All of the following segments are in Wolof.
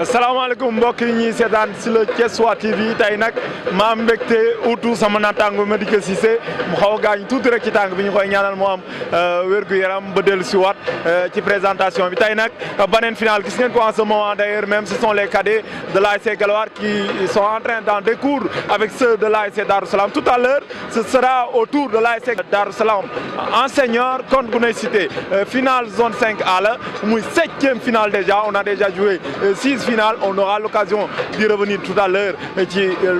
salaamaaleykum mbokk yi ñuy seetaan si le Thiessois TV tey nag ma am mbégte utu sama naataango Madické Cissé mu xaw a gaañ tuuti rek ci tànk bi ñu koy ñaanal moo am wér-gu-yaram ba dellu si waat ci présentation bi tey nag beneen finale gis ngeen ko en ce moment d'ailleurs même ce sont les cadets de l'ASC Guelwaar qui sont en train d'en découdre avec ceux de l'ASC Darou Salam. Tout à l'heure ce sera au tour de l'ASC Darou Salam en senior contre Guney Cité finale zone 5A la muy 7e finale déjà on a déjà joué 6 finales on aura l'occasion d'y revenir tout à l'heure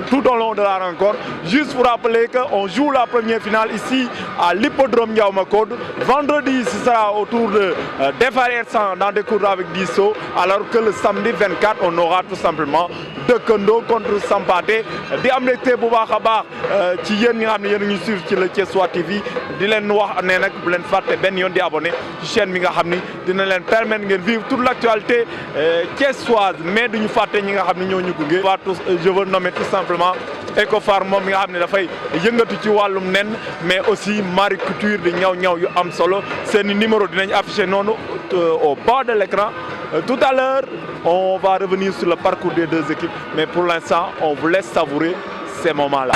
tout au long de la rencontre. Juste pour rappeler qu'on joue la première finale ici à l'hippodrome Ndiaw Macodou. Vendredi ce sera au tour de Defar Hersent d'en découdre avec Disso, alors que le samedi 24 on aura tout simplement Dëkkandoo contre Sampaate di am mbégte bu baax a baax ci yéen ñi nga xam ne yéen a ñu suivre ci le Thiessois TV di leen wax ne nag bu leen fàtte benn yoon di abonné ci chaîne bi nga xam ni dina leen permettre ngeen vivre toute l'actualité thiessoise mais duñu fàtte ñi nga xam ne ñoo ñu gunge. Je veux nommer tout simplement Ecofarm moom mi nga xam ne dafay yëngatu ci wàllum nen mais aussi mariculture di ñaw yu am solo seen numéro dinañ affiché noonu au bas de l'écran. Tout à l'heure on va revenir sur le parcours des deux équipes mais pour l'instant on vous laisse savourer ces moments-là.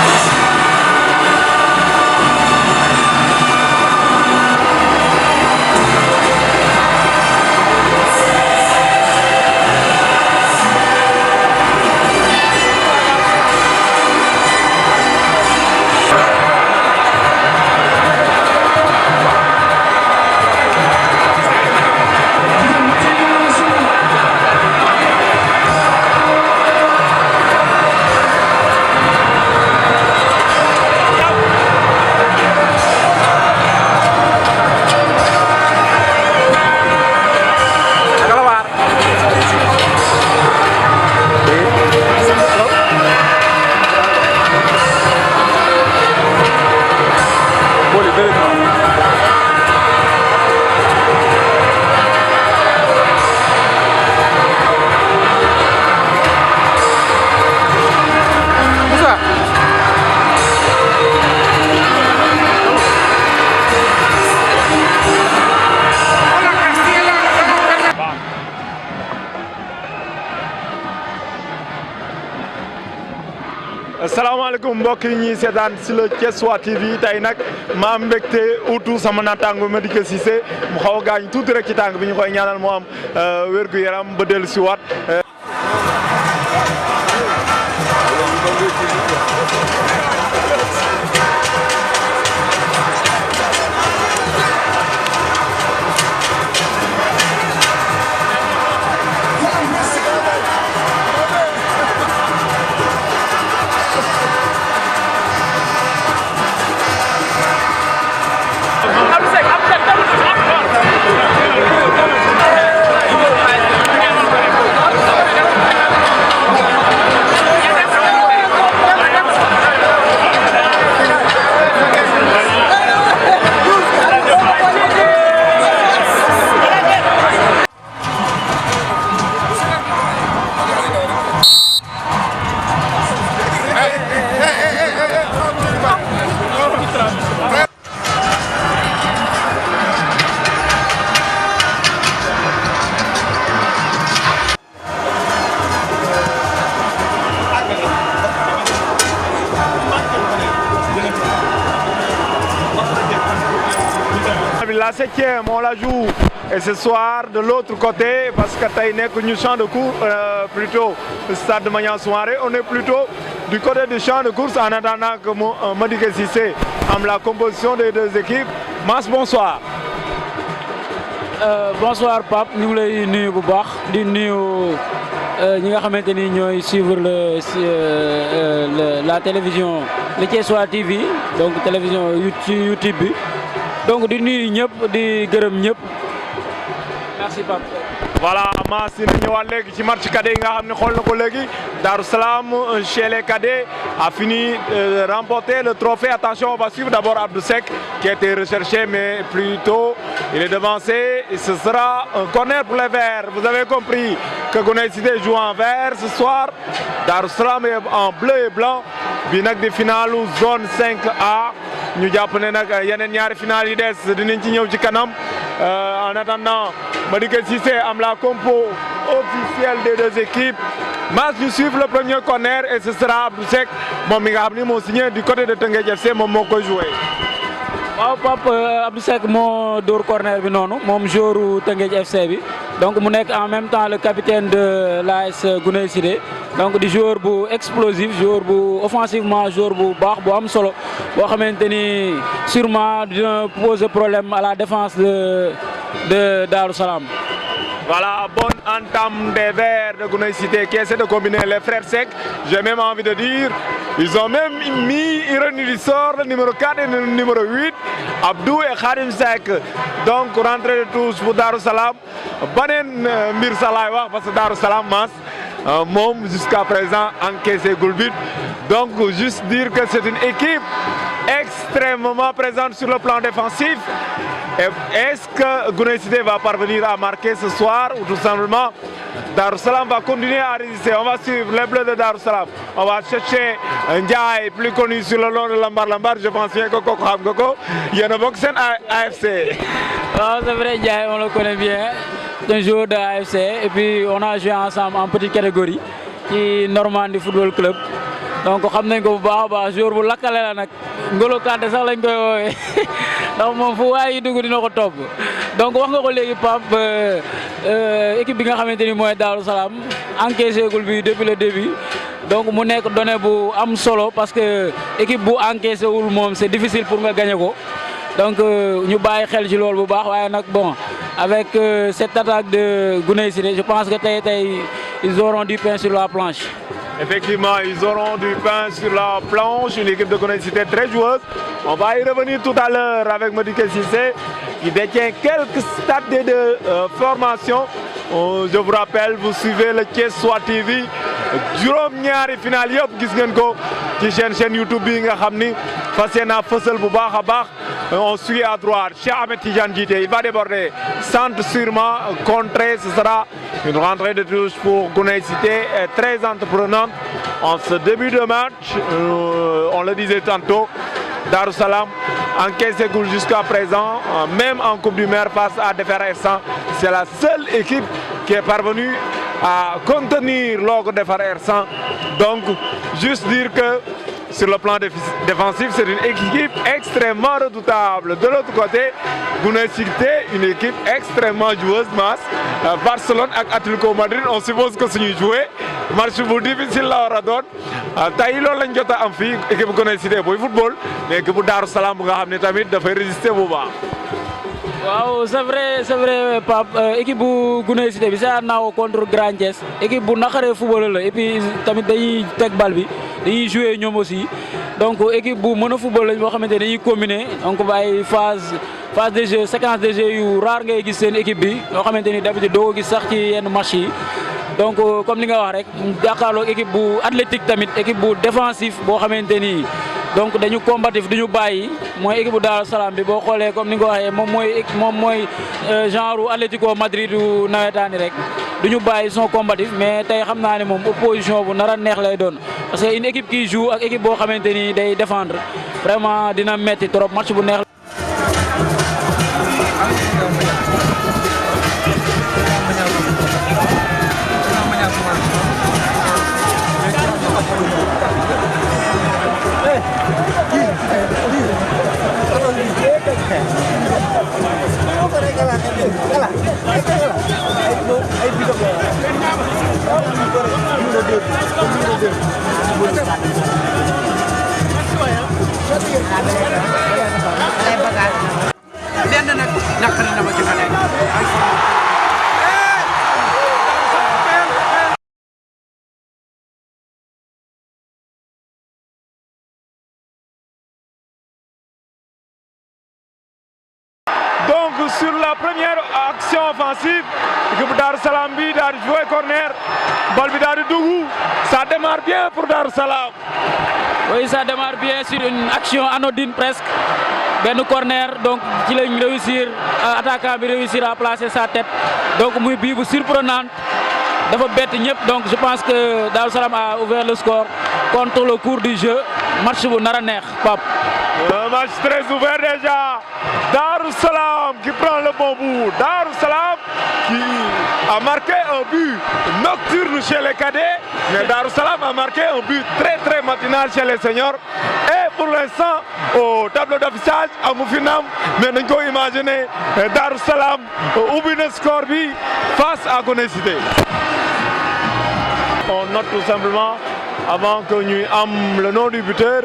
salaamaaleykum mbokk yi ñuy seetaan si le Thiessois TV tey nag ma am mbégte utu sama naataango Madické Cissé mu xaw a gaañ tuuti rek ci tànk bi ñu koy ñaanal moo am wér-gu-yaram ba dellu si waat. La 7e on la joue et ce soir de l'autre côté parce que tey nekk ñu champ de course plutôt stade de Maniang Soumaré on est plutôt du côté du champ de course en attendant que Madické Cissé am la composition des deux équipes. Mass bonsoir. Bonsoir Pape ñu ngi lay nuyu bu baax di nuyu ñi nga xamante ni ñooy suivre la télévision le Thiessois TV donc télévision ci YouTube bi. donc di nuyu ñëpp di gërëm ñëpp merci Pape. voilà Mass dina ñëwaat léegi ci match cadet yi nga xam ne xool na ko léegi Darou Salam chez les cadets a fini remporter le trophée. Attention on va suivre d'abord Abdou Seck qui a été recherché mais plutôt il est devancé et ce sera un corner pour les Verts. Vous avez compris que Guney Cité joue en vert ce soir Darou Salam est en bleu et blanc bi nag di finalu zone 5A. ñu jàpp ne nag yeneen ñaari finale yi des dinañ ci ñëw ci kanam en attendant Madické Cissé am la compo officielle des deux équipes. Mas ñu suivre le premier corner et ce sera Abdou Seck moom mi nga xam ni moo signé du côté de Teungueth FC moom moo koy joué. waaw Pape Abdou Seck moo dóor corner bi noonu moom joueur Teungueth FC bi donc mu nekk en même temps le capitaine de l'AS Gounaye Cité donc di joueur bu explosif joueur bu offensivement joueur bu baax bu am solo boo xamante ni sûrement dina poser problème à la défense de Darou Salam. Voilà, bonne entame des Verts de Gounaye Cité qui essaie de combiner les frères Seck. J'ai même envie de dire, ils ont même mis Ironie du sort, le numéro 4 et le numéro 8, Abdou et Khadim Seck. Donc, rentrée de touche pour Darou Salam. Banen Mir Salay wax parce que Darou Salam Mas moom jusqu'à présent encaissé goal but. Donc, juste dire que c'est une équipe extrêmement présente sur le plan défensif. Est-ce que Gounaye Cité va parvenir à marquer ce soir ou tout simplement Darou Salam va continuer à résister? On va suivre les Bleus de Darou Salam. On va chercher Ndiaye, plus connu sur le nom de Lambar Lambar. Je pense bien que Koko xam nga ko yéen a bokk seen AFC. waaw c'est vrai, Ndiaye on le connaît bien, c'est un joueur de AFC et puis on a joué ensemble en petite catégorie ci Normandie Football Club. donc xam nañ ko bu baax a baax joueur bu lakkale la nag Ngolo Kanté sax lañ koy woowee ndax moom fu waay yi dugg dina ko topp donc wax nga ko léegi Pape équipe bi nga xamante ni mooy Darou Salam encaissé gul bi depuis le début donc mu nekk donnée bu am solo parce que équipe bu encaissé wul moom c'est difficile pour nga gagner ko donc ñu bàyyi xel ci loolu bu baax waaye nag bon avec cette attaque de Gounaye Cité je pense que tey ils auront du pain sur la planche. Effectivement, ils auront du pain sur la planche. Une équipe de Gounaye Cité très joueuse. On va y revenir tout à l'heure avec Madické Cissé qui détient quelques stades de formation. Je vous rappelle, vous suivez le Thiessois TV. juróom-ñaari final yëpp gis ngeen ko ci chaîne YouTube bi nga xam ni fas yéene fësal bu baax a baax. On suit à droite, Cheikh Ahmed Tidiane Djité, il va déborder, centre sûrement, contré, ce sera une rentrée de touche pour Gounaye Cité, très entreprenante en ce début de match, on le disait tantôt, Darou Salam encaissé goal jusqu'à présent, même en Coupe du Maire face à Defer Ersan, c'est la seule équipe qui est parvenue à contenir l'ogre Defer Ersan, donc juste dire que sur le plan défensif, c'est une équipe extrêmement redoutable. De l'autre côté, Gounaye Cité, une équipe extrêmement joueuse, Mas. Barcelone et Atlético Madrid, on suppose que c'est joué. Match bu difficile la war a doon tey loolu lañ jot a am fii équipe Gounaye Cité booy football mais équipe bu Darou Salam bu nga xam ne tamit dafay résister bu baax. waaw c'est vrai Pape équipe bu Gounaye Cité bi c'est naaw contre Grand Thiès équipe bu naqaree football la et puis tamit dañuy teg bal bi dañuy jouer ñoom aussi donc équipe bu mën a football lañ boo xamante ne dañuy combiner donc ay phase de jeu séquence de jeu yu rare ngay gis seen équipe bi yoo xamante ni d'habitude doo ko gis sax ci yenn match yi donc comme li nga wax rek jàkkaarloo équipe bu athlétique tamit équipe bu défensif boo xamante ni donc dañu combatif duñu bàyyi mooy équipe bu Darou Salam bi boo xoolee comme ni nga ko waxee moom mooy genre Atlético Madrid du nawetaani rek duñu bàyyi son combatif mais tey xam naa ne moom opposition bu nar a neex lay doon parce que une équipe qui joue ak équipe boo xamante ni day défendre vraiment dina metti trop match bu neex. Donc sur la première action offensive, l'équipe Darou Salam bi daal di jouer corner, bal bi daal di dugg, ça démarre bien pour Darou Salam. Oui, ça démarre bien sur une action anodine presque. benn corner donc ci lañ réussir attaquant bi réussir à placer sa tête donc muy bii bu surprenante dafa bett ñëpp donc je pense que Darou Salam a ouvert le score contre le cours du jeu match bu nar a neex Pape. Un match très ouvert déjà Darou Salam qui prend le bon bout. Darou Salam qui a marqué un but nocturne chez les cadets. Mais Darou Salam a marqué un but très matinal chez les seniors. Et pour l'instant, au tableau d'affichage, à Moufinam, mais nous pouvons imaginer Darou Salam ubbi na score bi face à Guney Cité. On note tout simplement, avant que nous ayons le nom du buteur,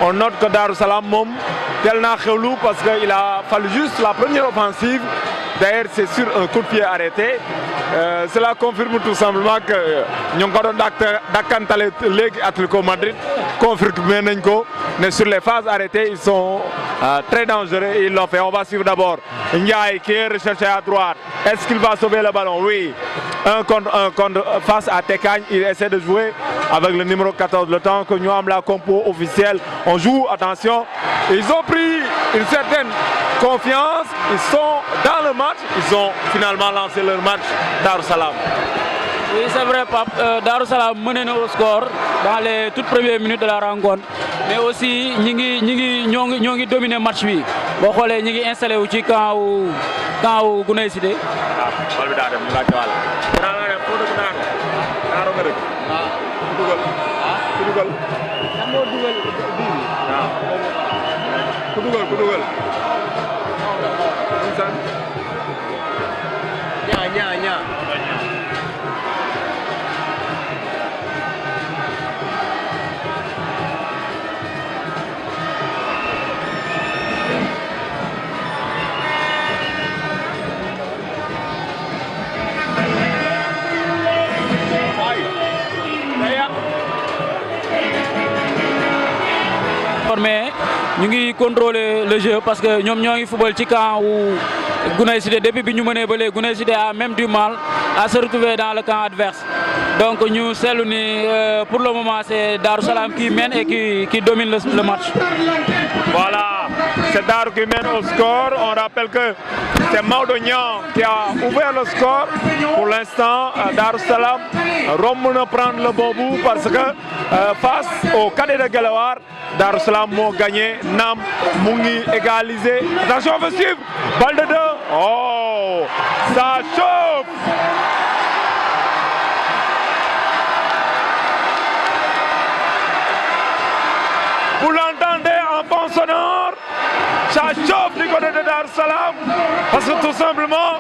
on note que Darou Salam mom tel na xewlu parce qu'il a fallu juste la première offensive. D'ailleurs, c'est sur un coup de pied arrêté. Cela confirme tout simplement que nous avons Dakantale Ligue Atlético Madrid confirmé mais sur les phases arrêtées, ils sont très dangereux et ils l'ont fait. On va suivre d'abord Ndiaye qui est recherché à droite. Est-ce qu'il va sauver le ballon? Oui. Un contre face à Tekagne. Il essaie de jouer avec le numéro 14. Le temps que nous avons la compo officielle, on joue, attention. Ils ont pris une certaine confiance. Ils sont dans le match. Ils ont finalement lancé leur match. Darou Salam. Oui, c'est vrai, Pape. Darou Salam menait au score dans les toutes premières minutes de la rencontre. Mais aussi, nous avons dominé le match. Nous avons installé au camp au Guney Cité. Mais nous avons contrôlé le jeu parce que nous avons football ci camp où Guney Cité depuis que nous menons Guney Cité a même du mal à se retrouver dans le camp adverse. Donc nous pour le moment c'est Darou Salam qui mène et qui domine le match. Voilà, c'est Darou qui mène au score. On rappelle que c'est Maudognan qui a ouvert le score. Pour l'instant, Darou Salam Romme prendre le bon bout parce que face au cadet de Guelewar, Darou Salam a gagné, Nam Mungi égalisé. Attention, on veut suivre. Balle de 2. Oh, ça chauffe. Vous l'entendez en fond sonore, ça chauffe du côté de Darou Salam parce que tout simplement,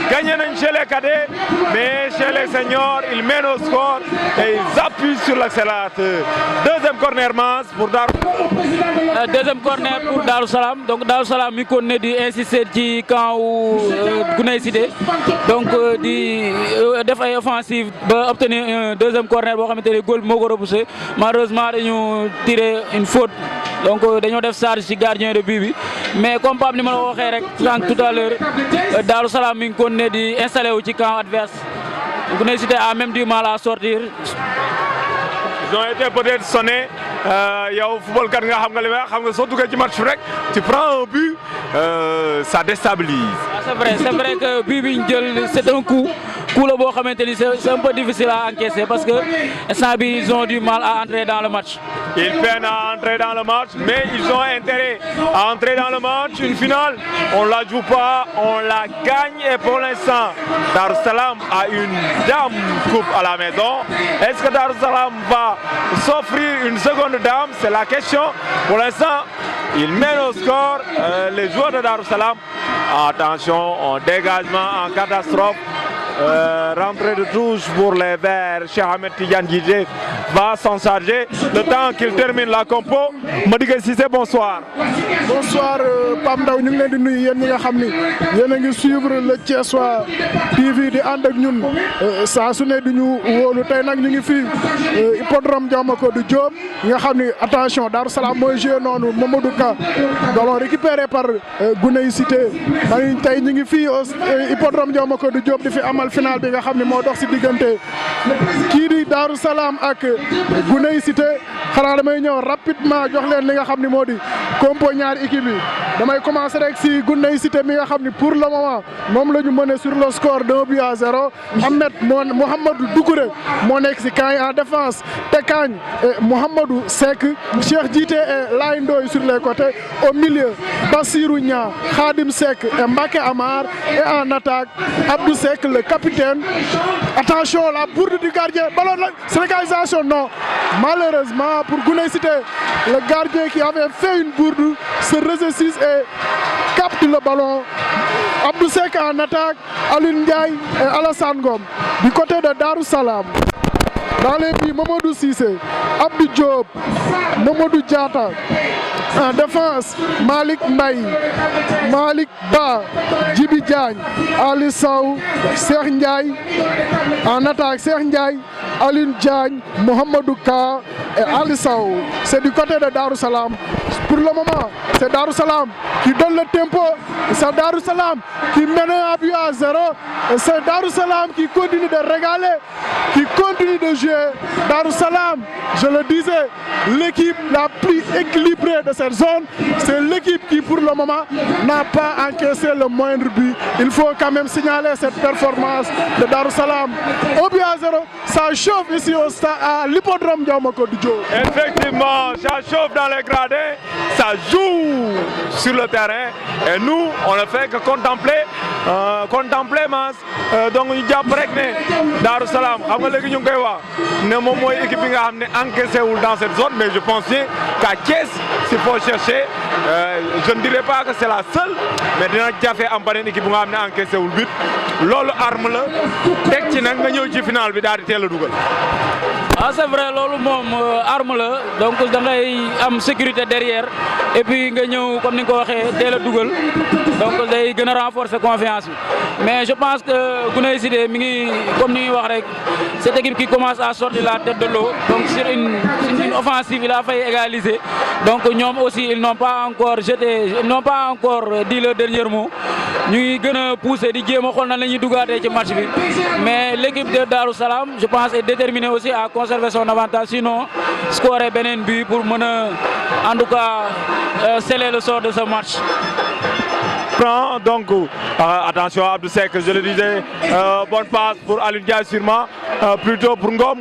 gagner chez les cadets, mais chez les seniors, ils mènent au score et ils appuient sur l'accélérateur. Deuxième corner masse pour Darou Salam. Deuxième corner pour Darou Salam. Donc Darou Salam il connaît d'insister du camp ou Guney Cité. Donc des fois offensive pour obtenir un deuxième corner pour mettre le goal mogo repoussé. Malheureusement nous tiré une faute. Donc nous avons fait ça gardien de but. Mais comme Pape Limon l'a dit tout à l'heure, Darou Salam il connaît d'installer au camp adverse. Guney Cité a même du mal à sortir. Ils ont été peut-être sonnés. Yow football kat nga xam nga li may xam nga soo duggee ci match rek tu prends un but ça déstabilise. C'est vrai que but bi ñu jël c'est un coup la boo xamante ni c'est un peu difficile à encaisser parce que instant bi ils ont du mal à entrer dans le match. Ils peinent à entrer dans le match, mais ils ont intérêt à entrer dans le match. Une finale, on ne la joue pas, on la gagne. Et pour l'instant, Darou Salam a une dame coupe à la maison. Est-ce que Darou Salam va s'offrir une seconde dame? C'est la question. Pour l'instant, ils mènent au score. Les joueurs de Darou Salam, attention, en dégagement, en catastrophe. Rentrée de touche pour les Verts. Cheikh Ahmed Tidiane Guidé va s'en charger le temps qu'il termine la compo. Madické Cissé, bonsoir. Bonsoir Pape Ndaw ñu ngi leen di nuyu yéen ñi nga xam ni yéen a ngi suivre le Thiessois TV di ànd ak ñun saa su ne di ñu wóolu tey nag ñu ngi fii hippodrome Diamancodu Diop nga xam ni attention Darou Salam mooy joué noonu Mamadou Ka ballon récupéré par Guney Cité tey ñu ngi fii hippodrome Diamancodu Diop di fi amal final bi nga xam ni moo dox si diggante kii di Darou Salam ak Guney Cité xanaa damay ñëw rapidement jox leen li nga xam ni moo di compo ñaari équipe yi damay commencer rek si Guney Cité mi nga xam ni pour le moment moom la ñu mené sur le score d'1-0. Mohamedou Doucouré moo nekk si camp yi en défense Tekagne et Mohamedou Seck Cheikh Djité et Laye Ndoye sur les côtés. Au milieu Bassirou Nia, Khadim Seck et Mbaké Amar. Et en attaque Abdou Seck le capitaine. Attention, la bourde du gardien. Ballon de légalisation, non. Malheureusement pour Guney Cité, le gardien qui avait fait une bourde se ressaisisse et capte le ballon. Abdou Seck en attaque, Alioune Ndiaye et Alassane Ngom. Du côté de Darou Salam, dans les buts, Mamadou Cissé, Abdou Diop, Mamadou Diata. En défense, Malik Mbaye, Malik Ba, Djibi Diagne, Ali Sow, Cheikh Ndiaye. En attaque, Cheikh Ndiaye, Alioune Diagne, Mohamedou Ka et Ali Sow. C'est du côté de Darou Salam. Pour le moment, c'est Darou Salam qui donne le tempo. C'est Darou Salam qui mène un but à 0. Et c'est Darou Salam qui continue de régaler, qui continue de jouer. Darou Salam, je le disais, l'équipe la plus équilibrée de cette zone, c'est l'équipe qui pour le moment n'a pas encaissé le moindre but. Il faut quand même signaler cette performance de Darou Salam. Au but à 0, ça chauffe ici au stade à l'hippodrome Ndiaw Macodou Diop. Effectivement, ça chauffe dans les gradins, ça joue sur le terrain et nous on ne fait que contempler Mass. Donc ñu jàpp rek ne Darou Salam xam nga léegi ñu ngi koy wax ne moom mooy équipe bi nga xam ne encaissé wul dans cette zone, mais je pense qu'à Thiès s'il faut chercher je ne dirais pas que c'est la seule, mais dina jafe am beneen équipe bu nga xam ne encaissé wul but. Loolu arme la teg ci nag nga ñëw ci final bi daal di teel a dugal. Ah c'est vrai, loolu moom arme la, donc da ngay am sécurité derrière et puis nga ñëw comme ni nga ko waxee teel a dugal, donc day gën a renforcer confiance bi. Mais je pense que Guney Cité mi ngi comme ni ñuy wax rek, cette équipe qui commence à sortir la tête de l'eau, donc sur une offensive il a failli égaliser, donc ñoom aussi ils n'ont pas encore dit le dernier mot. ñu ngi gën a pousser di jéem a xool nan la ñuy dugaatee ci match bi, mais l'équipe de Darou Salam je pense est déterminée aussi à conserver son avantage, sinon scorer beneen but pour mën a en tout cas sceller le sort de ce match. Donc attention Abdou Seck, je le disais, bonne passe pour Alioune Ndiaye sûrement, plutôt pour Ngom,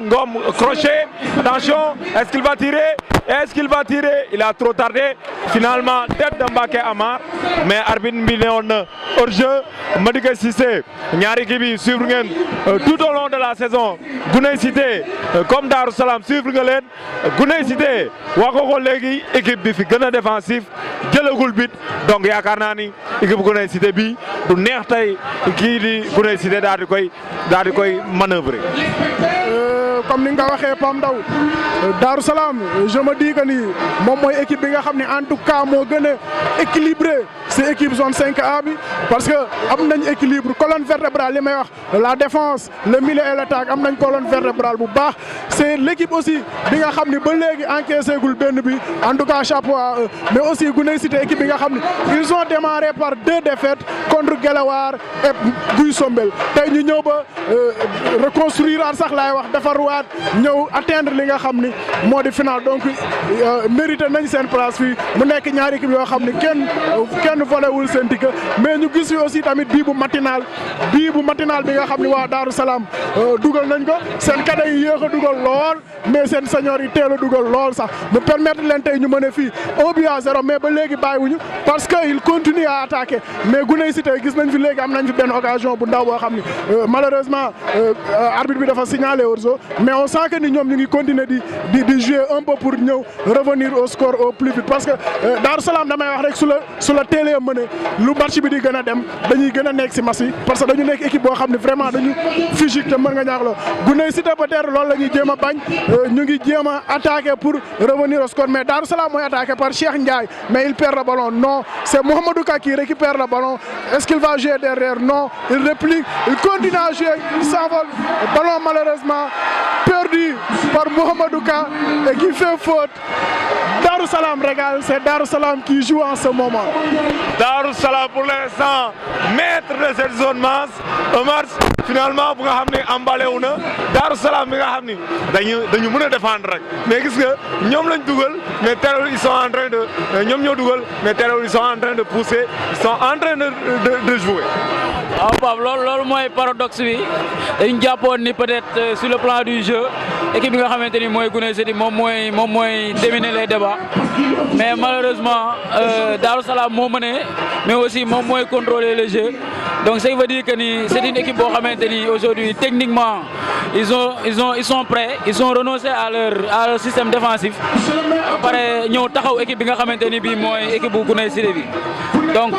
crochet, attention, est-ce qu'il va tirer? Il a trop tardé, finalement tête de Mbaké Amar, mais arbitre bi ne woon na hors-jeu. Madické Cissé, ñaari équipe yi suivre ngeen tout au long de la saison. Guney Cité comme Darou Salam suivre nga leen. Guney Cité wax ko léegi équipe bi fi gën a défensif jëlagul but, donc yaakaar naa ni équipe Guney Cité bi du neex tey kii di Guney Cité daal di koy manœuvrer. Comme ni nga waxee Pam Ndaw, Darou Salam je me dis que ni moom mooy équipe bi nga xam ne en tout cas moo gën a équilibré si équipe zone 5A bi, parce que am nañ équilibre, colonne vertébrale li may wax, la défense, le milieu et l'attaque am nañ colonne vertébrale bu baax. C'est l'équipe aussi bi nga xam ne ba léegi encaissé gul benn bi, en tout cas chapeau à eux. Mais aussi Guney Cité équipe bi nga xam ne ils ont démarré par 2 défaites contre Guelewar et Guy Sombel. Tey ñu ñëw ba reconstruire sax laay wax defarwaat ñëw atteindre li nga xam ni moo di final, donc mérité nañ seen place fii mu nekk ñaari équipe yoo xam ni kenn volewul seen ticket. Mais ñu gis fi aussi tamit bii bu matinal bi nga xam ni waa Darou Salam dugal nañ ko, seen cadet yi yéex a dugal lool mais seen senior yi teel a dugal lool sax mu permettre leen tey ñu mën a fii 1-0, mais ba léegi bàyyiwuñu parce que il continue à attaquer. Mais Guney Cité gis nañ fi léegi am nañ fi benn occasion bu ndaw boo xam ni malheureusement arbitre bi dafa signaler hors-jeu, mais on sent que ni ñoom ñu ngi continuer di jouer un peu pour ñëw revenir au score au plus vite, parce que Darou Salam damay wax rek su la teelee mëne lu match bi di gën a dem dañuy gën a nekk si match yi, parce que dañu nekk équipe boo xam ne vraiment dañu physique te mën nga ñaax la. Guney Cité peut-être loolu la ñuy jéem a bañ, ñu ngi jéem a attaquer pour revenir au score, mais Darou Salam mooy attaqué par Cheikh Ndiaye, mais il perd le ballon, non, c'est Mohamedou Ka qui récupère le ballon. Est-ce qu'il va jouer derrière? Non, il réplique, il continue à jouer, il s'envole, le ballon malheureusement perdu par Mohamedou Ka et qui fait faute. Darou Darou Salam régale, c'est Darou Salam qui joue en ce moment. Darou Salam pour l'instant maître de cette zone masse, un match finalement bu nga xam ne emballé wu na Darou Salam bi nga xam ni dañu mën a défendre rek mais gis nga ñoom lañ dugal mais terewul ils sont en train de ñoom ñoo dugal mais terewul ils sont en train de pousser, ils sont en train de jouer. waaw Pape loolu mooy paradoxe bi dañu jàppoon ni peut-être sur le plan du jeu équipe bi nga xamante ni mooy Guney City moom mooy dominer les débats mais malheureusement Darou Salam moo mené mais aussi moom mooy contrôler le jeu donc ça veut dire que ni c'est une équipe boo xamante ni aujourd'hui techniquement ils sont prêts, ils ont renoncé à leur système défensif ba pare ñëw taxaw équipe bi nga xamante ni bii mooy équipe bu Guney City bi donc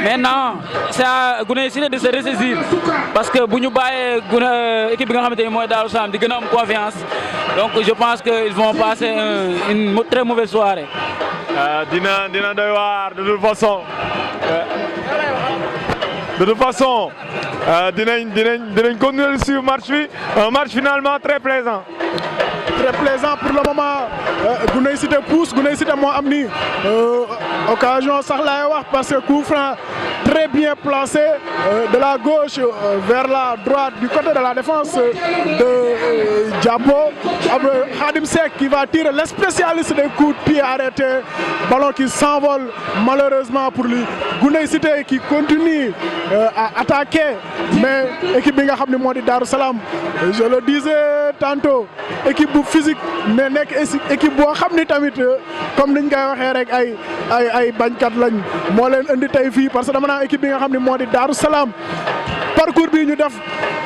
maintenant c'est à Guney City de se ressaisir parce que bu ñu bàyyee équipe bi nga xamante ni mooy Darou Salam di gën a am confiance donc je pense que ils vont passer une très mauvaise soirée. dina doy waar de toute façon dinañ continuer sur match bi un match finalement très plaisant. Très plaisant pour le moment Guney City pousse Guney City moo am ni occasion sax laay wax parce que coup franc très bien placé de la gauche vers la droite du côté de la défense de Diabo. Khadim Seck qui va tirer, le spécialiste des coups de pied arrêtés, ballon qui s'envole malheureusement pour lui. Guney City qui continue à attaquer mais équipe bi nga xam ne moo di Darou Salam je le disais tantôt équipe bu physique mais nekk équipe boo xam ni tamit comme niñ koy waxee rek ay bañkat lañ moo leen indi tey fii parce que dama naan équipe bi nga xam ne moo di Darou Salam parcours bi ñu def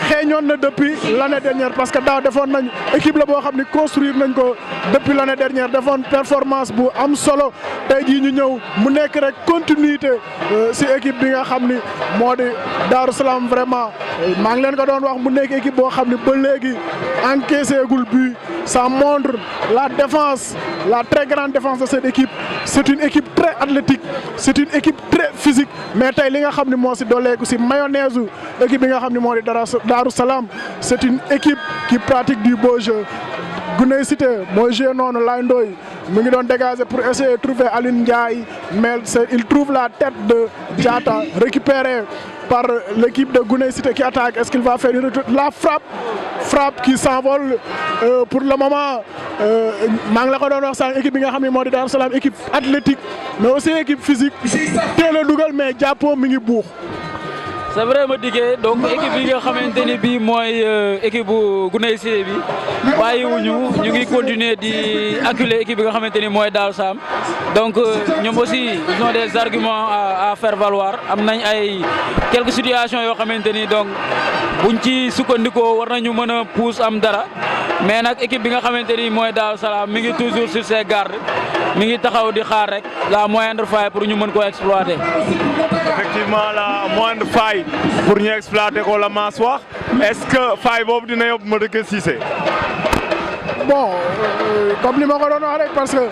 xeeñoon na depuis l'année dernière parce que daaw defoon nañ équipe la boo xam ni construire nañ ko depuis l'année dernière defoon performance bu am solo tey jii ñu ñëw mu nekk rek continuité si équipe bi nga xam ni moo di Darou Salam vraiment maa ngi leen ko doon wax mu nekk équipe boo xam ni ba léegi encaissé gul but. Ça montre la défense, la très grande défense de cette équipe. C'est une équipe très athlétique, c'est une équipe très physique. Mais tey li nga xam ne moo si dooleeku si mayonnaise équipe bi nga xam ne moo di Darou Salam c'est une équipe qui pratique du beau jeu. Guney City mooy joué noonu Laye Ndoye mu ngi doon dégager pour essayer de trouver Aline Ndiaye mais il trouve la tête de Diatta récupérée par l'équipe de Guney City qui attaque. Est-ce qu'il va faire une retour? La frappe qui s'envole pour le moment maa ngi la ko doon wax sànq équipe bi nga xam ne moo di Darou Salam équipe athlétique mais aussi équipe physique teel a dugal mais jàppoo mi ngi buux. c'est vrai ma diggee donc équipe bi nga xamante ni bii mooy équipe bu Guney City bi bàyyiwuñu ñu ngi continuer di acculer équipe bi nga xamante ni mooy Darou Salam donc ñoom aussi ils ont des arguments à faire valoir am nañ ay quelques situations yoo xamante ni donc buñ ci sukkandikoo war nañu mën a pousse am dara mais nag équipe bi nga xamante ni mooy Darou Salam mi ngi toujours sur ses gardes mi ngi taxaw di xaar rek la moindre faille pour ñu mën koo exploiter. Effectivement la moindre faille pour ñu exploiter ko la maas wax est-ce que faille boobu dina yóbbu Madické Cissé. Bon comme ni ma ko doon wax rek parce que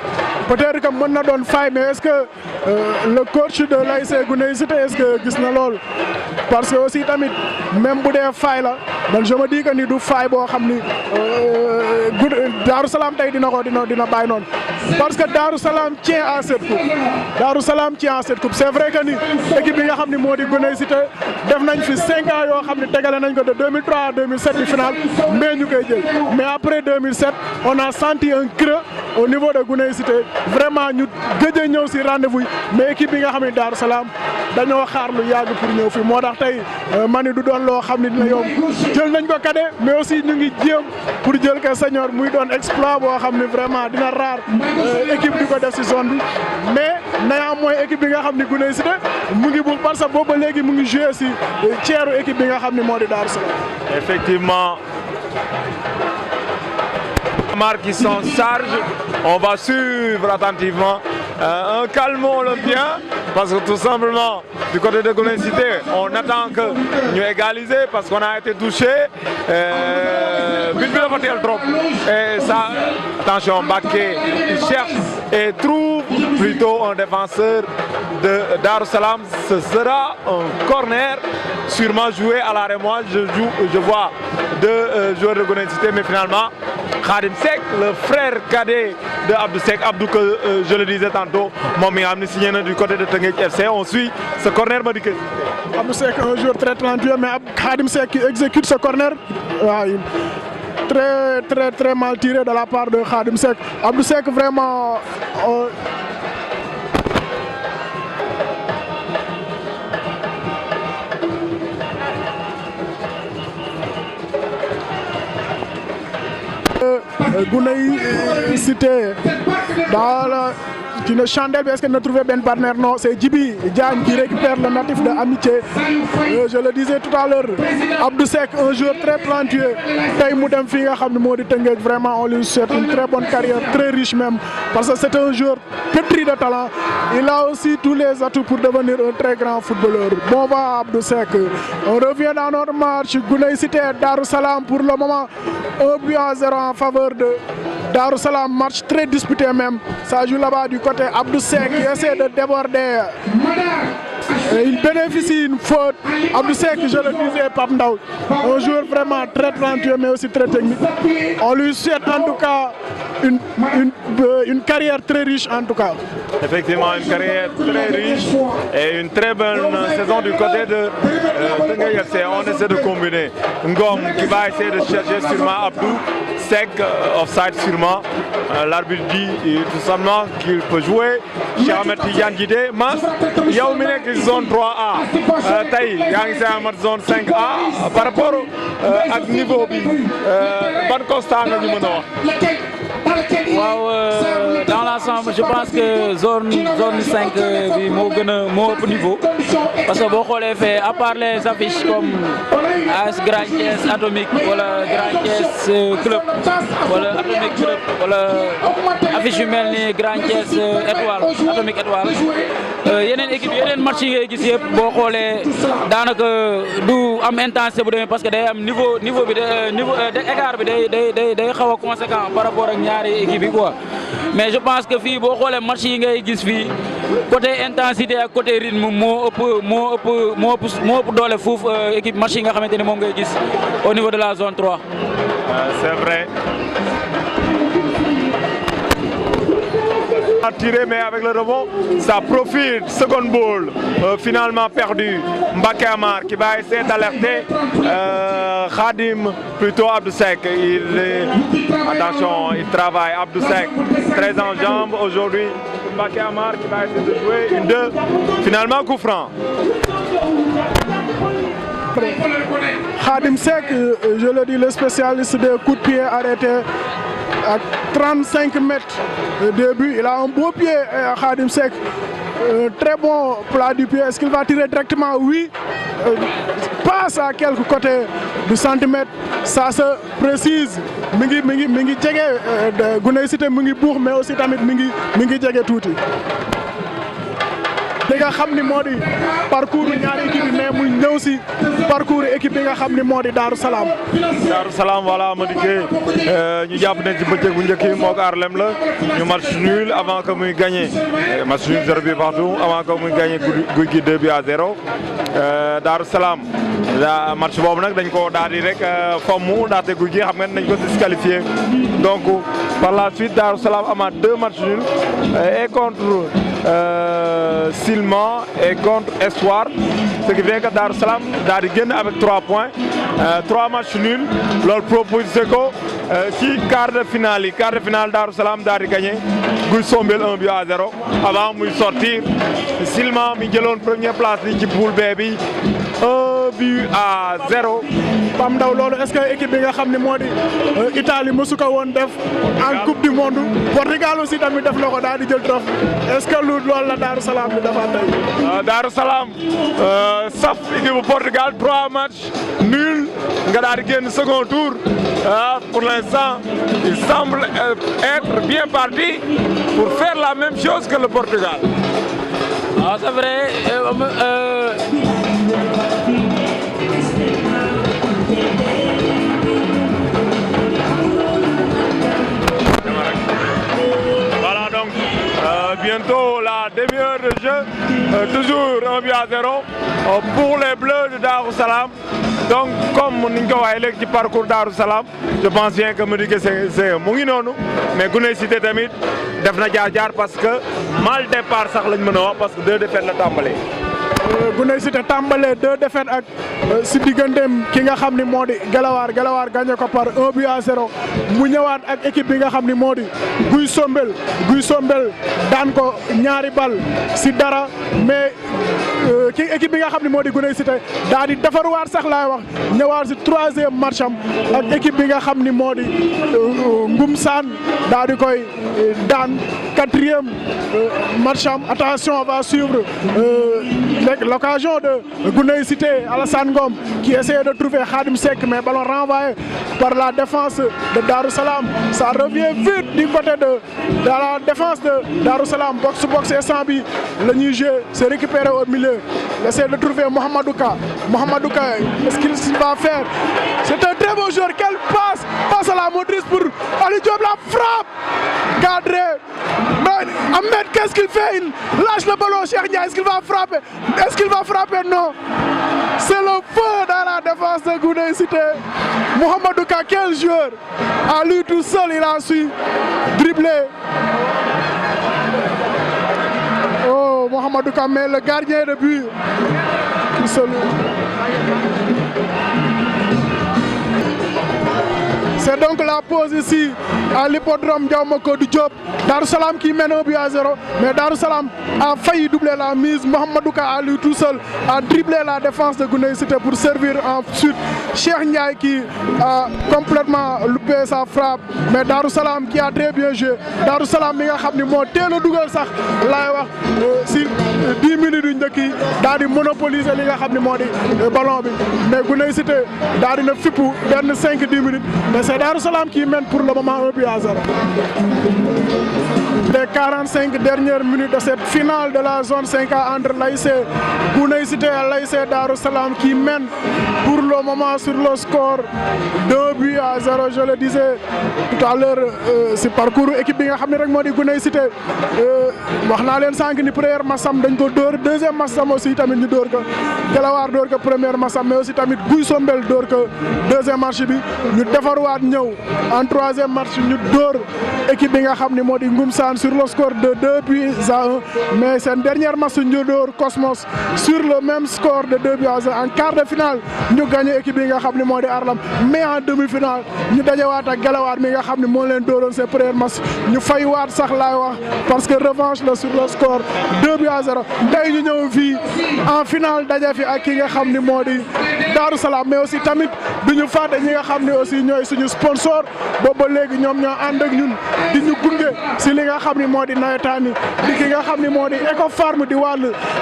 peut-être que mën na doon faille mais est-ce que le coach de l'ASC Guney City est-ce que gis na lool parce que aussi tamit même bu dee faille la man je me dis que ni du faille boo xam ni Darou Salam tey dina bàyyi noonu parce que Darou Salam tient à cette coupe Darou Salam tient à cette coupe c'est vrai que ni équipe bi nga xam ni moo di Guney City def nañ fi 5 ans yoo xam ni tegale nañ ko de 2003 à 2007 di finale mais ñu koy jël mais après 2007 on a senti un creux au niveau de Guney City vraiment ñu gëj a ñëw si rendez-vous yi mais équipe bi nga xam ne Darou Salam dañoo xaar lu yàgg pour ñëw fi moo tax tey mani du doon loo xam ne dina yomb jël nañ ko cadet mais aussi ñu ngi jéem pour jël ko senior muy doon exploit boo xam ne vraiment dina rare équipe di ko def si zone bi mais néanmoins équipe bi nga xam ne Guney City mu ngi buux parce que boobu ba léegi mu ngi joué si ceeru équipe bi nga xam ne moo di Darou Salam. Effectivement. Qui s'en charge, on va suivre attentivement un calme olympien parce que tout simplement du côté de Guney City on attend que ñu égaliser parce qu'on a été touché but bi dafa teel trop et ça attention Mbacké il cherche et trouve plutôt un défenseur de Darou Salam. Ce sera un corner sûrement joué à l'arrêt. Moi je vois deux joueurs de Guney City mais finalement Khadim Seck, le frère cadet de Abdou Seck. Abdou que je le disais tantôt, moom mi nga xam ne signé na du côté de Teungueth FC. On suit ce corner Madické Cissé. Abdou Seck un joueur très talentueux mais Khadim Seck qui exécute ce corner waaw très mal tiré de la part de Khadim Seck. Abdou Seck vraiment Gounaye Cité dans la qui ne chandelle, est-ce qu'elle ne trouvait bien partenaire? Non, c'est Djibi Diagne qui récupère le natif de Amitié. Je le disais tout à l'heure, Abdou Seck, un joueur très talentueux. Tay mu dem fi nga xam ne moo di Teungueth, vraiment on lui souhaite une très bonne carrière, très riche même, parce que c'est un joueur pétri de talent. Il a aussi tous les atouts pour devenir un très grand footballeur. Bon va Abdou Seck. On revient dans notre match. Gounaye Cité, Darou Salam pour le moment 1-0 en faveur de Darou Salam, match très disputé même. Ça joue là-bas du côté Abdou Seck qui essaie de déborder. Et il bénéficie d'une faute. Abdou Seck, je le disais, Pape Ndaw, un joueur vraiment très talentueux mais aussi très technique. On lui souhaite en tout cas une carrière très riche en tout cas. Effectivement, une carrière très riche et une très bonne saison du côté de Teungueth FC. On essaie de combiner. Ngom qui va essayer de chercher sûrement Abdou Seck, offside sûrement. L'arbitre dit tout simplement qu'il peut jouer. Cheikh Ahmed Tidiane Djidé, mas yow mi nekk zone 3A tey yaa ngi see amat zone 5A par rapport ak niveau bi ban constat nga ñu mën a wax. waaw dans l'ensemble je pense que zone 5 bi moo ëpp niveau parce que boo xoolee fee à part les affiches comme AS Grand Thiès Atomique wala Grand Thiès club wala Atomique club wala affiche yu mel ni Grand Thiès étoile Atomique étoile yeneen équipe yeneen match yi ngay gis yëpp boo xoolee daanaka du am intensité bu demee parce que day am niveau bi écart bi day xaw a conséquent par rapport ak ñaari équipe yi quoi. Mais je pense que fii boo xoolee match yi ngay gis fii côté intensité ak côté rythme moo ëpp doole fuuf équipe match yi nga xamante ne moom ngay gis au niveau de la zone 3. C'est vrai. Tiré mais avec le rebond ça profite, second ball finalement perdu. Mbacké Amar qui va essayer d'alerter Khadim, plutôt Abdou Seck. Attention, il travaille Abdou Seck très en jambes aujourd'hui. Mbacké Amar qui va essayer de jouer une 2, finalement coup franc. Khadim Seck, je le dis, le spécialiste des coups de pied arrêtés à 35 mètres de but. Il a un beau pied, Khadim Seck. Très bon plat du pied. Est-ce qu'il va tirer directement? Oui. Passe à quelques côtés du centimètre. Ça se précise. Mi ngi jege Gounaye Cité mi ngi buux mais aussi tamit mi ngi jege tuuti. li nga xam ni moo di parcours ñaari équipe yi mais muy ñëw si parcours équipe yi nga xam ni moo di Darou Salam. Darou Salam voilà Madické ñu jàpp ne ci bëccëg bu njëkk yi moog Arlem la ñu match nul avant que muy gagné match nul 0 but partout avant que muy gagné Gouy Gui 2 buts à 0 Darou Salam match boobu nag dañ ko daal di rek fomm ndaxte Gouy Gui xam nga dañ ko disqualifié donc par la suite Darou Salam amaat 2 matchs nuls et contre Silman et contre Espoir, ce qui fait que Darou Salam daal di génn avec 3 points 3 matchs nuls loolu proposé ko ci quart de finale Darou Salam daal di gagné Gouy Sombel 1 but à 0 avant muy sortir Silman mi jëloon première place li ci poule B bi 1 but à 0. Pam Ndaw loolu est-ce que équipe bi nga xam ne moo di Italie mosu ko woon def en coupe du monde Portugal aussi tamit def na ko daal di jël trophée est-ce que loolu la Darou Salam bi dafa tey. Darou Salam saf équipe bu Portugal 3 matchs nuls nga daal di génn second tour pour l'instant il semble être bien parti pour faire la même chose que le Portugal. Ah, c'est vrai. Voilà donc bientôt la demi-heure de jeu, toujours 1 but à 0 pour les Bleus de Darou Salam. donc comme niñ ko waxee léegi ci parcours Darou Salam je pense bien que Madické c'est mu ngi noonu mais Guney Cité tamit def na jaar-jaar parce que mal départ sax lañ mën a wax parce que 2 défaites la tàmbalee. Guney Cité tàmbalee 2 défaites ak si digganteem ki nga xam ni moo di Galawaar gagné ko par 1-0 mu ñëwaat ak équipe bi nga xam ni moo di Guy Sombel daan ko 2 bal si dara mais ki équipe bi nga xam ni moo di Guney Cité daal di defarwaat sax laay wax ñëwaat si 3e match am ak équipe bi nga xam ni moo di Ngum Saan daal di koy daan 4e match am. Attention, on va suivre l'occasion de Guney Cité, Alassane Ngom qui essaie de trouver Khadim Seck mais ballon renvoyé par la défense de Darou Salam. Ça revient vite du côté de la défense de Darou Salam. Box et Sambi, le Niger s'est récupéré au milieu. Il essaie de trouver Mohamedouka. Mohamedouka, est-ce qu'il va faire? C'est un très beau joueur. Quelle passe à la motrice pour Ali Diop, la frappe cadré. Mais Ahmed, qu'est-ce qu'il fait? Il lâche le ballon, Cheikh Ndiaye. Est-ce qu'il va frapper? Est-ce qu'il va frapper? Non. C'est le feu dans la défense de Guney Cité. Mohamedouka, quel joueur! À lui tout seul, il a su dribbler. Oh, Mohamedouka, mais le gardien de but. Tout seul. C'est donc la pause ici à l'hippodrome Diaw Diop. Darou Salam qui mène 1-0, mais Darou Salam a failli doubler la mise. Mohamedouka à lui tout seul a dribblé la défense de Guney Cité pour servir ensuite Cheikh Ndiaye qui a complètement loupé sa frappe. Mais Darou Salam qui a très bien joué. Darou Salam mi nga xam ni moo teel a dugal sax laay wax si 10 minutes yu njëkk yi daal di monopoliser li nga xam ni moo di ballon bi. Mais Guney Cité daal di na fippu benn 5-10 minutes. Mais c'est Darou Salam qui mène pour le moment 1-0. Les 45 dernières minutes de cette finale de la zone 5A entre l'ASC Guney Cité et l'ASC Darou Salam qui mène pour le moment sur le score 2-0. Je le disais tout à l'heure, c'est parcours équipe bi nga xam ne rek moo di Guney Cité wax naa leen sànq ni première massam dañ ko dóor, deuxième massam aussi tamit ñu dóor ko Galawaar dóor ko première massam, mais aussi tamit Guy Sombel dóor ko deuxième match bi ñu defarwaat ñëw en troisième match ñu dóor équipe bi nga xam ne moo di Ngum Sane sur le score de 2-1, mais seen dernière match ñu dóor Cosmos sur le même score de 2-1. En quart de finale ñu gagné équipe bi nga xam ne moo di Arlam, mais en demi-finale ñu dajewaat ak Galawaar mi nga xam ne moo leen dóoroon seen premier match ñu fay waat sax laay wax parce que revanche la sur le score 2-0. tey ñu ñëw fii en finale daje fi ak ki nga xam ne moo di Darou Salam, mais aussi tamit du ñu fàtte ñi nga xam ne aussi ñooy suñu sponsor boobu ba léegi ñoom ñoo ànd ak ñun di ñu gunge si li nga xam ni moo di nawetaan yi di ki nga xam ni moo di Ecofarm di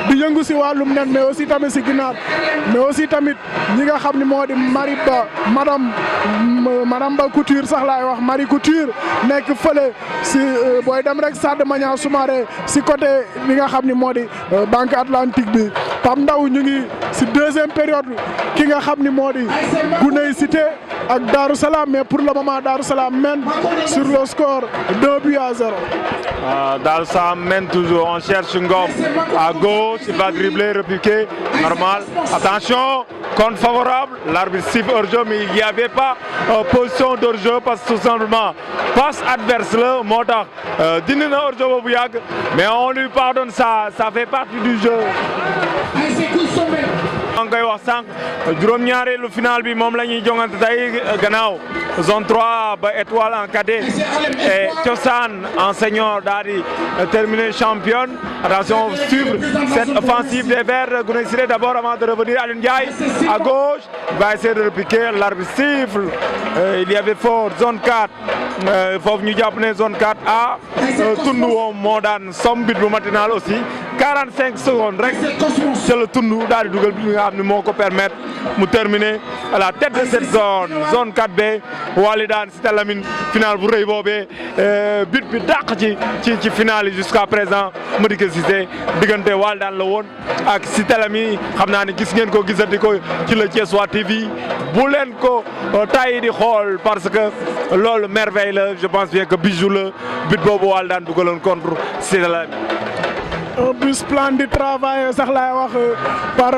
di yëngu si wàllum nen, mais aussi tamit si ginaar, mais aussi tamit ñi nga xam ni moo di Mariba madame Ba Couture sax laay wax Marie Couture nekk fële si booy dem rek Stade Maniang Soumaré si côté li nga xam ni moo di Banque Atlantique bi. Pam Ndaw ñu ngi si deuxième période ki nga xam ni moo di Guney Cité ak Darou Salam, mais pour le moment Darou Salam mène sur le score 2-0. Darou Salam mène toujours, on cherche Ngom à gauche, il va dribbler, repiquer, normal. Attention, compte favorable, l'arbitre siffle hors-jeu, mais il n'y avait pas position d'hors-jeu parce que tout simplement passe adverse là, moo tax dindi na hors-jeu boobu yàgg, mais on lui pardonne ça fait partie du jeu. maa ngi koy wax sànq juróom-ñaareelu final bi moom la ñuy jongante tey gannaaw zone 3 ba étoile en cadet et Cosaan en senior daal di terminer championne. Attention, suivre cette offensive des Verts. Guney Cité d'abord avant de revenir. Alioune Ndiaye à gauche, il va essayer de repiquer, l'arbitre siffle. Il y avait fort zone 4 foofu ñu jàpp ne zone 4A tund woo moo daan som bit bu matinal aussi 45 secondes rek c'est le tund daal di dugal bi nga xam ne moo ko permettre mu terminer à la tête de cette zone 4B. Wali daan Cité Lamine final bu rëy boobee but bi dàq ci finale yi jusqu'à présent Madické Cissé diggante Wali daan la woon ak Cité Lamine xam naa ne gis ngeen ko gisati ko ci la Thiessois TV bu leen ko tay di xool parce que loolu merveille la, je pense bien que bijou la but boobu Wali daan dugaloon contre Cité Lamine. un but splendide travail sax laay wax par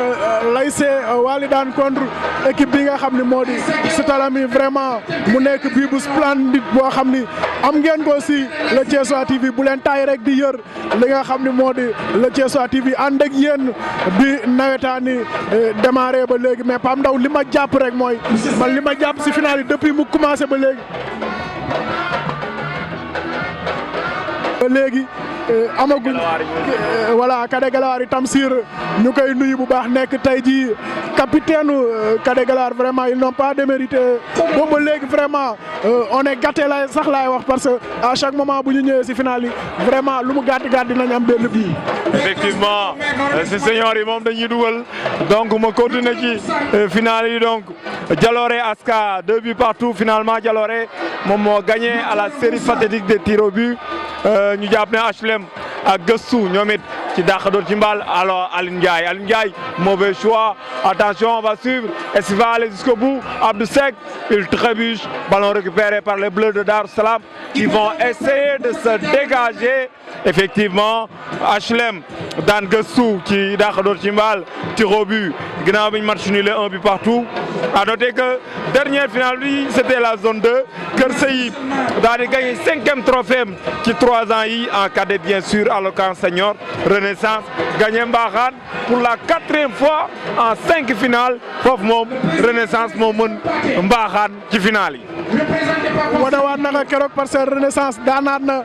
l'ASC Walidane contre équipe bi nga xam ni moo di Cité Lamy vraiment mu nekk bii bu splendide boo xam ni am ngeen ko si le Thiessois TV bu leen taay rek di yër li nga xam ni moo di le Thiessois TV ànd ak yéen bi nawetaani démarré ba léegi mais Pape Ndaw li ma jàpp rek mooy man li ma jàpp si final yi depuis mu commencé ba léegi amaguñ voilà Kade Galaar yi Tamsir ñu koy nuyu bu baax nekk tey jii capitaine Kade Galaar vraiment ils n'ont pas démérité boobu léegi vraiment on est gâté la sax laay wax parce que à chaque moment bu ñu ñëwee si final yi vraiment lu mu gàtt dinañ am benn bii. effectivement si senior yi moom dañuy dugal donc ma continuer ci final yi donc Jalooré Aska 2 buts partout finalement Jalooré moom moo gagné à la série fatidique des tirs au but ñu jàpp ne HLM ak Gëstu ñoom it ci dàq door ci mbal alors Aline Ndiaye mauvais choix attention on va suivre est-ce qu'il va aller jusqu'au bout Abdou Seck il trébuche ballon récupéré par les Bleus de Darou Salam qui vont essayer de se dégager effectivement HLM daan Gëstu ci dàq door ci mbal tir au but ginnaaw bi ñu match nul 1 but partout à noter que dernière finale bi c'était la zone 2 Kër Seyib daal di gagné 5e trophée ci 3 ans yi en cadet bien sûr à l'Ocan senior Renaissance gagné Mbaxane pour la 4e fois en 5 finales foofu moom Renaissance moo mën Mbaxane ci finale yi. wanewaat na nga keroog parce que Renaissance daanaat na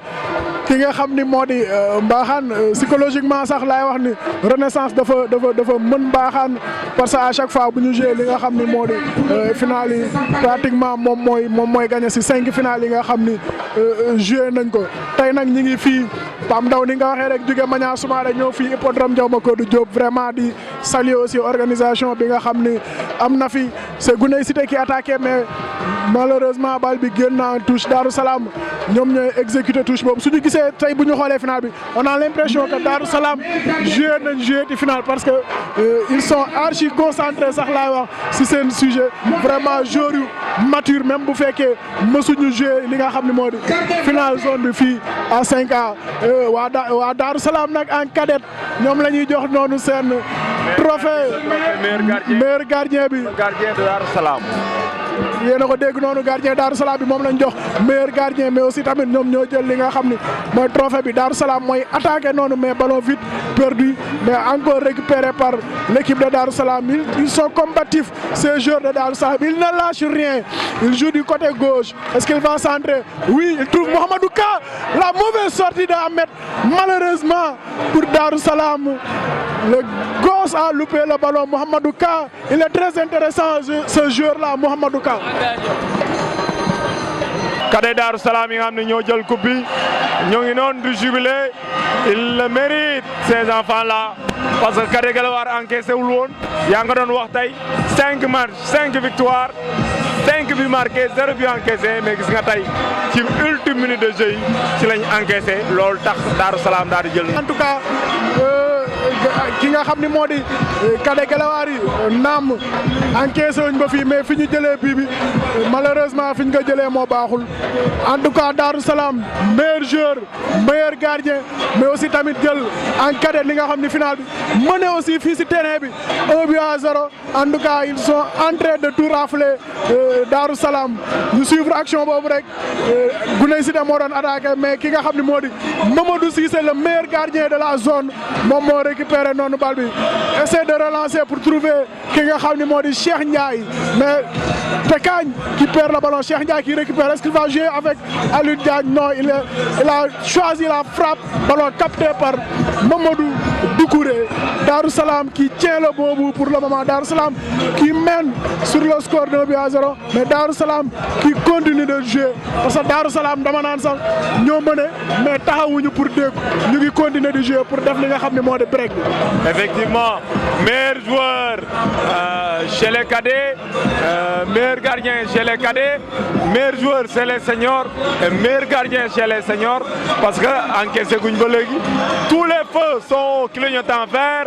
ki nga xam ni moo di Mbaxane psychologiquement sax laay wax ni Renaissance dafa mën Mbaxane parce que à chaque fois bu ñu joué li nga xam ni moo di finale yi pratiquement moom mooy gagné si 5 finales yi nga xam ni joué nañ ko tey nag ñi ngi fii Pam Ndaw ni nga waxee rek jóge Magna Soumaré ñëw fii hippodrome Ndiaw Macodou Diop vraiment di saluer aussi organisation bi nga xam ni am na fi c'est Guney Cité qui attaqué mais malheureusement bal bi génn na touche Darou Salam ñoom ñooy exécuté touche boobu su ñu gisee tey bu ñu xoolee final bi on a l'impression que Darou Salam joué ci final parce que ils sont archi concentrés sax laay wax si seen sujet vraiment joueurs yu mature même bu fekkee mësuñu joué li nga xam ne moo di final zone bi fii à 5A waa Darou Salam nag en cadette ñoom la ñuy jox noonu seen trophée meilleur gardien bi gardien de Darou Salam. yéena ko dégg noonu gardien Darou Salam bi moom lañ jox meilleur gardien mais aussi tamit ñoom ñoo jël li nga xam ni mooy trophée bi Darou Salam mooy attaqué noonu mais ballon vite perdu mais encore récupéré par l'équipe de Darou Salam ils sont combatifs ces joueurs de Darou Salam ils ne lâchent rien ils jouent du côté gauche est-ce qu'il va centrer oui il trouve Mohamedou Ka la mauvaise sortie de Ahmed malheureusement pour Darou Salam le gosse a loupé le ballon Mohamedou Ka il est très intéressant ce joueur là Mohamedou Ka. Cadet Darou Salam yi nga xam ne ñoo jël coupe bi ñoo ngi noonu du jubilé il le mérite ces enfants là parce que Cadet Guelwaar encaissé wul woon yaa nga doon wax tey 5 matchs 5 victoires 5 buts marqués 0 but encaissé mais gis nga tey ci ultime minute de jeu yi ci lañ encaissé loolu tax Darou Salam daal di jël. en tout cas ki nga xam ni moo di Cadet Guelwaar yi naam encaissé wuñ ba fii mais fi ñu jëlee bii bi malheureusement fi ñu ko jëlee moo baaxul en tout cas Darou Salam meilleur joueur meilleur gardien mais aussi tamit jël en cadet li nga xam ni final bi mené aussi fii si terrain bi 1 but à 0 en tout cas ils sont en train de tout rafler Darou Salam ñu suivre action boobu rek Guney Cité moo doon attaqué mais ki nga xam ni moo di Mamadou Cissé le meilleur gardien de la zone moom moo récupéré noonu bal bi essaie de relancer pour trouver ki nga xam ni moo di Cheikh Ndiaye mais Pekagne qui perd le ballon Cheikh Ndiaye qui récupère est-ce qu'il va jouer avec Aliou Diagne non il a choisi la frappe ballon capté par Mamadou Doucouré Darou Salam qui tient le boobu pour le moment Darou Salam qui mène sur le score de 1 but à 0 mais Darou Salam qui continue de jouer parce que Darou Salam dama naan sax ñoo mëne mais taxawuñu pour dégg ñu ngi continuer de jouer pour def li nga xam ne moo di break bi. Effectivement meilleur joueur chez les cadets meilleur gardien chez les cadets meilleur joueur chez les seniors et meilleur gardien chez les seniors parce que encaissé guñ ba léegi tous les feux sont au clignotant vert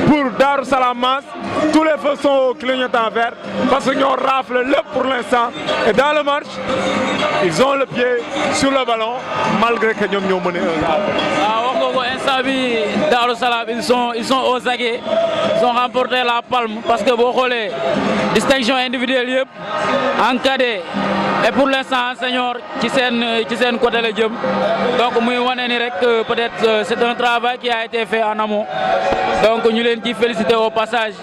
pour Darou Salam Mass tous les feux sont au clignotant vert parce que ñoo rafle lépp pour l'instant et dans le match ils ont le pied sur le ballon malgré que ñoom ñoo mené 1-0. kooku instant bi Darou Salam ils sont aux aguets, ils ont remporté la palme parce que boo xoolee distinction individuelle yëpp en cadet et pour l'instant en senior ci seen côté la jëm donc muy wane ni rek peut-être c'est un travail qui a été fait en amont donc ñu leen ci féliciter au passage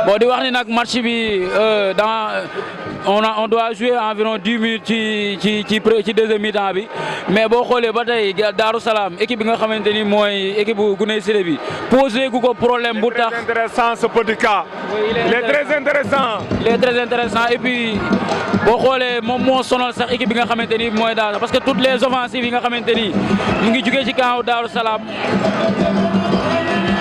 bon di wax ni nag match bi on doit jouer environ 10 minutes ci deuxième mi-temps bi mais boo xoolee ba tey Darou Salam équipe bi nga xamante ni mooy équipe bu Guney Cité bi posé gu ko problème bu tax. Très intéressant ce petit cas. Il est très intéressant. Il est très intéressant et puis boo xoolee moom moo sonal sax équipe bi nga xamante ni mooy Darou parce que toutes les offensives yi nga xamante ni mu ngi jugee ci camp Darou Salam.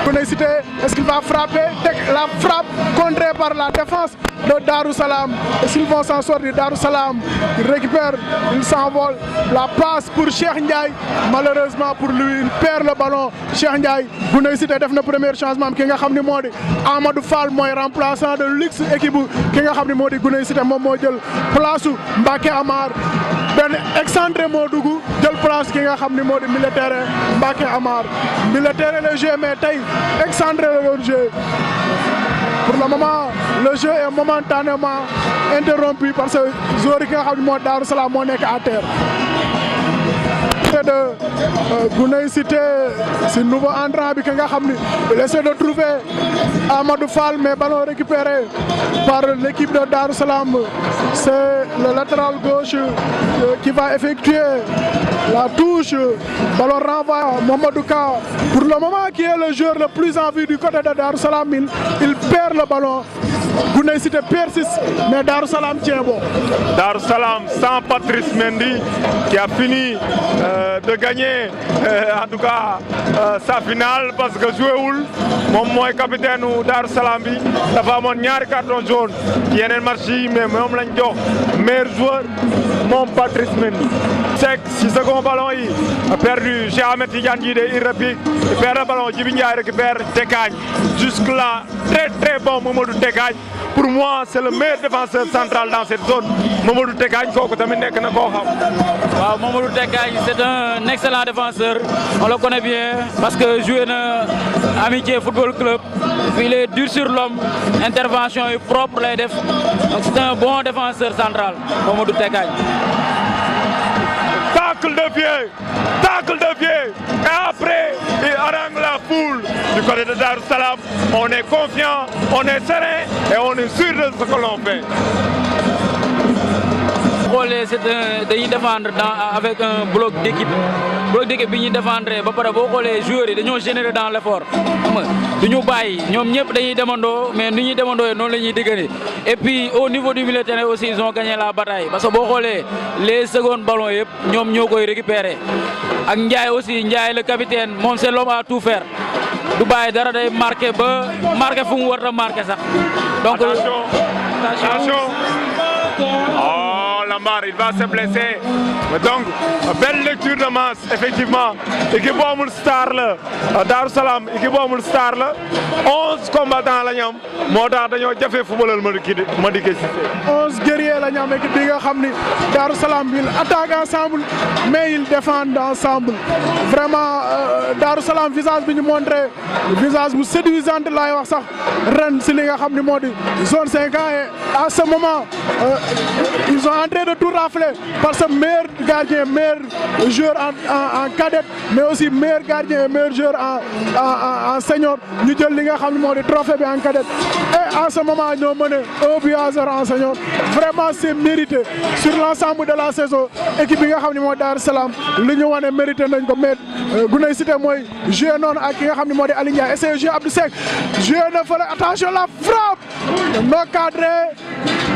Guney Cité, est-ce qu'il va frapper? La frappe contrée par la défense de Darou Salam. Est-ce qu'ils vont s'en sortir? Darou Salam, il récupère, il s'envole. La passe pour Cheikh Ndiaye. Malheureusement pour lui, il perd le ballon. Cheikh Ndiaye, Guney Cité def na premier changement ki nga xam ni moo di Amadou Fall mooy remplaçant de luxe équipe ki nga xam ni moo di Guney Cité moom moo jël place su Mbacké Amar. benn excentré moo dugg jël place ki nga xam ni moo di militaire Mbacké Amar militaire le jeu mais tey excentré la doon jeu pour le moment le jeu est momentanément interrompu parce que joueur yi nga xam ni moo Darou Salam moo nekk à terre de Guney Cité si nouveau entrant bi ki nga xam ni il essaie de trouver Amadou Fall mais ballon récupéré par l'équipe de Darou Salam. C'est le latéral gauche qui va effectuer la touche. Ballon renvoie à Mamadou Ka. Pour le moment qui est le joueur le plus en vue du côté de Darou Salam, il perd le ballon. Guney Cité persiste mais Darou Salam tient bon. Darou Salam sans Patrice Mendy qui a fini de gagner en tout cas sa finale parce que joué wul moom mooy capitaine u Darou Salam bi dafa amoon ñaari carton jaune ci yeneen match yi mais moom lañ jox meilleur joueur moom Patrice Mendy. Seck si second ballon yi perdu Cheikh Ahmed Tidiane Diédé il repique il perd le ballon Djibi Ndiaye récupère Tekagne jusque là très bon Mamadou Tekagne. Pour moi, c'est le meilleur défenseur central dans cette zone. Mamadou Tekagne kooku tamit nekk na koo xam. waaw Mamadou Tekagne c'est un excellent défenseur on le connaît bien parce que joué na Amitié Football Club il est dur sur l'homme intervention yu propre lay def donc c'est un bon défenseur central Mamadou Tekagne. Tacle de pied et après il harangue la foule du côté de Darou Salam. On est confiant, on est serein et on est sûr de ce que l'on fait. dañuy défendre avec un bloc d'équipe bi ñuy défendre ba pare boo xoolee joueurs yi dañoo générer dans l'effort xam nga du ñu bàyyi ñoom ñëpp dañuy demandoo mais ni ñuy demandoo noonu la ñuy diggante et puis au niveau du milieu de terrain aussi ils ont gagné la bataille parce que boo xoolee les secondes ballons yëpp ñoom ñoo koy récupérer ak Ndiaye aussi Ndiaye le capitaine moom c'est l'homme à tout faire du bàyyi dara day marqué fu mu war a marqué sax donc attention. Oh, Lamar, il va se blesser. Donc, belle lecture de masse, effectivement. Équipe bu amul star la Darou Salam équipe bu amul star la 11 combattants la ñu am moo tax dañoo jafe footballal Madické Cissé. 11 guerriers la ñu am équipe bi nga xam ni Darou Salam il attaque ensemble mais il défend ensemble vraiment Darou Salam visage bi ñu montré visage bu séduisant laay wax sax ren si li nga xam ni moo di zone 5 ans et à ce moment ils sont en train de tout rafler parce que meilleur gardien meilleur joueur en cadet mais aussi meilleur gardien et meilleur joueur en senior ñu jël li nga xam ne moo di trophée bi en cadet et en ce moment ñoo mené 1-0 en senior vraiment c'est mérité sur l'ensemble de la saison équipe bi nga xam ne moo Darou Salam li ñu wane mérité nañ ko mais Guney Cité mooy joué noonu ak ki nga xam ne moo di Aliou Ndiaye essayé joué Abdou Seck joué na fële attention la frappe non cadré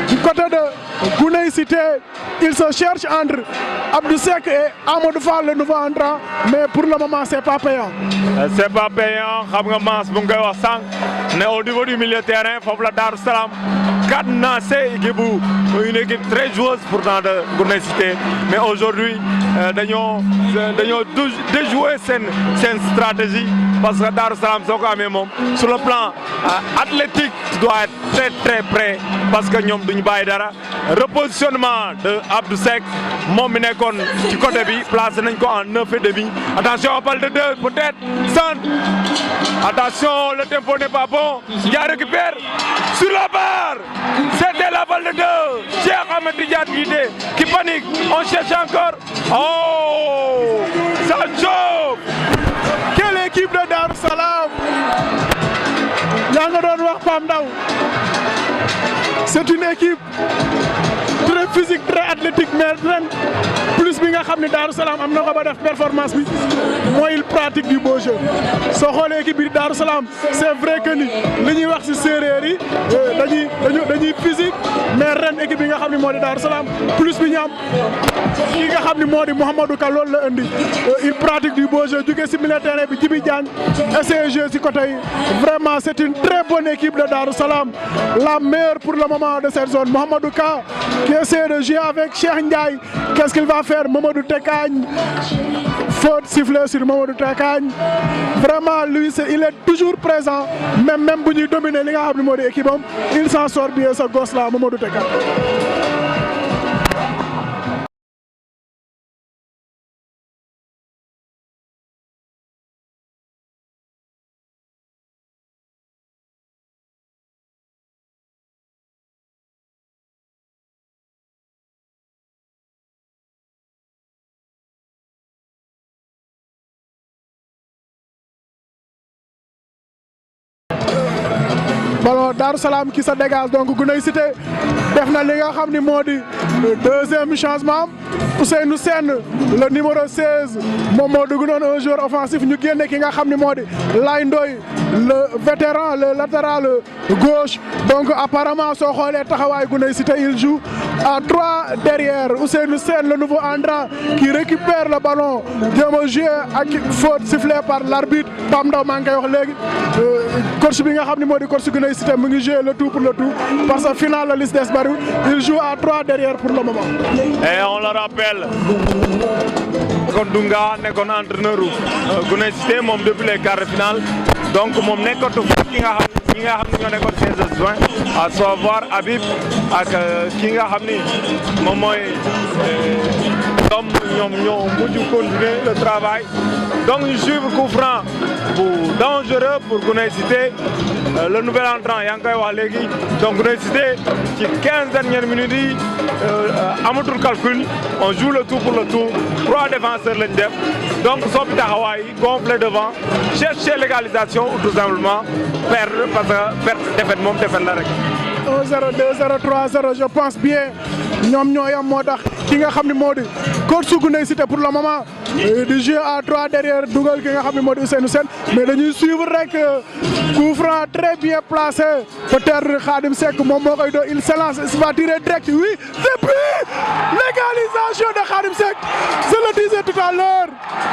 du côté de Guney Cité il se cherche entre Abdou Seck et Amadou Fall le nouveau entrant mais pour le moment c'est pas payant. C'est pas payant xam nga Mass bu nga koy wax sànq ne au niveau du milieu de terrain foofu la Darou Salam cadenassé équipe une équipe très joueuse pourtant de Guney Cité mais aujourd'hui dañoo déjouer seen stratégie parce que Darou Salam soo ko amee moom sur le plan athlétique tu dois être très prêt parce que ñoom duñu bàyyi dara repositionnement de Abdou Seck moom mi nekkoon ci côté bi placé nañ ko en 9,5 attention balle de 2 peut-être centre attention le tempo n'est pas bon Ndiaye récupère sur la barre c'était la balle de 2 Cheikh Ahmed Tidiane Guité qui panique on cherche encore oh ça chauffe. Quelle équipe de Darou Salam yaa nga doon wax Pam Ndaw c'est une équipe très physique très athlétique mais ren plus bi nga xam ne Darou Salam am na ko ba def performance bi mooy il pratique du beau jeu soo xoolee équipe bi Darou Salam c'est vrai que ni li ñuy wax ci séeréer yi dañuy physique mais ren équipe bi nga xam ne moo di Darou Salam plus bi ñu am ki nga xam ne moo di Mouhamadou Ka loolu la indi il pratique du beau jeu jóge ci milieu terrain bi Djibi Diagne essayer jeu ci côté yi vraiment c'est une très bonne équipe de Darou Salam la meilleure pour le moment de cette zone Mouhamadou Ka qui essaie de jouer avec Cheikh Ndiaye qu'est-ce qu'il va faire Mamadou Tekagne faute sifflée sur Mamadou Tekagne vraiment lui il est toujours présent même bu ñuy dominer li nga xam ne moo di équipe am il s'en sort bien ce gosse là Mamadou Tekagne. ballon Darou Salam qui se dégage donc Guney Cité def na li nga xam ni moo di deuxième changement Ousseynou Sène le numéro 16 moom moo dugg noonu un joueur offensif ñu génne ki nga xam ni moo di Lay Ndoy le vétéran le latéral gauche donc apparemment soo xoolee taxawaay Guney Cité il joue à 3 derrière Ousseynou Sène le nouveau entrant qui récupère le ballon jéem a jouer ak faute sifflée par l'arbitre Pam Ndaw maa ngi koy wax léegi coach bi nga xam ni moo di coach Guney Cité mu ngi jouer le tout pour le tout parce que final la liste des bariwul il joue à 3 derrière pour le moment. Et on le rappelle kon Dunga nekkoon entraîneur Guney Cité moom depuis les quarts de finale donc moom nekkatu ñi nga xam ne ñoo nekkoon 16 juin à savoir Habib ak ki nga xam ni moom mooy ñoom ñoo mujj continuer le travail donc ñu suivre coup franc bu dangereux pour Guney Cité le nouvel entrant yaa ngi koy wax léegi donc Guney Cité ci 15 dernières minutes yi amatul calcul on joue le tout pour le tout 3 défenseurs lañ def donc soppi taxawaay gonfler devant chercher l'égalisation ou tout simplement perdre parce que perte défaite moom défaite la rek. 1-0 2-0 3-0 je pense bien ñoom ñoo yam moo tax ki nga xam ne moo di coach su Guney Cité pour le moment di jouer à 3 derrière dugal ki nga xam ne moo di Ousseynou Sène mais dañuy suivre rek coup franc très bien placé peut-être Khadim Seck moom moo koy doon il s'élance il va tirer direct oui c'est but l'égalisation de Khadim Seck je le disais tout à l'heure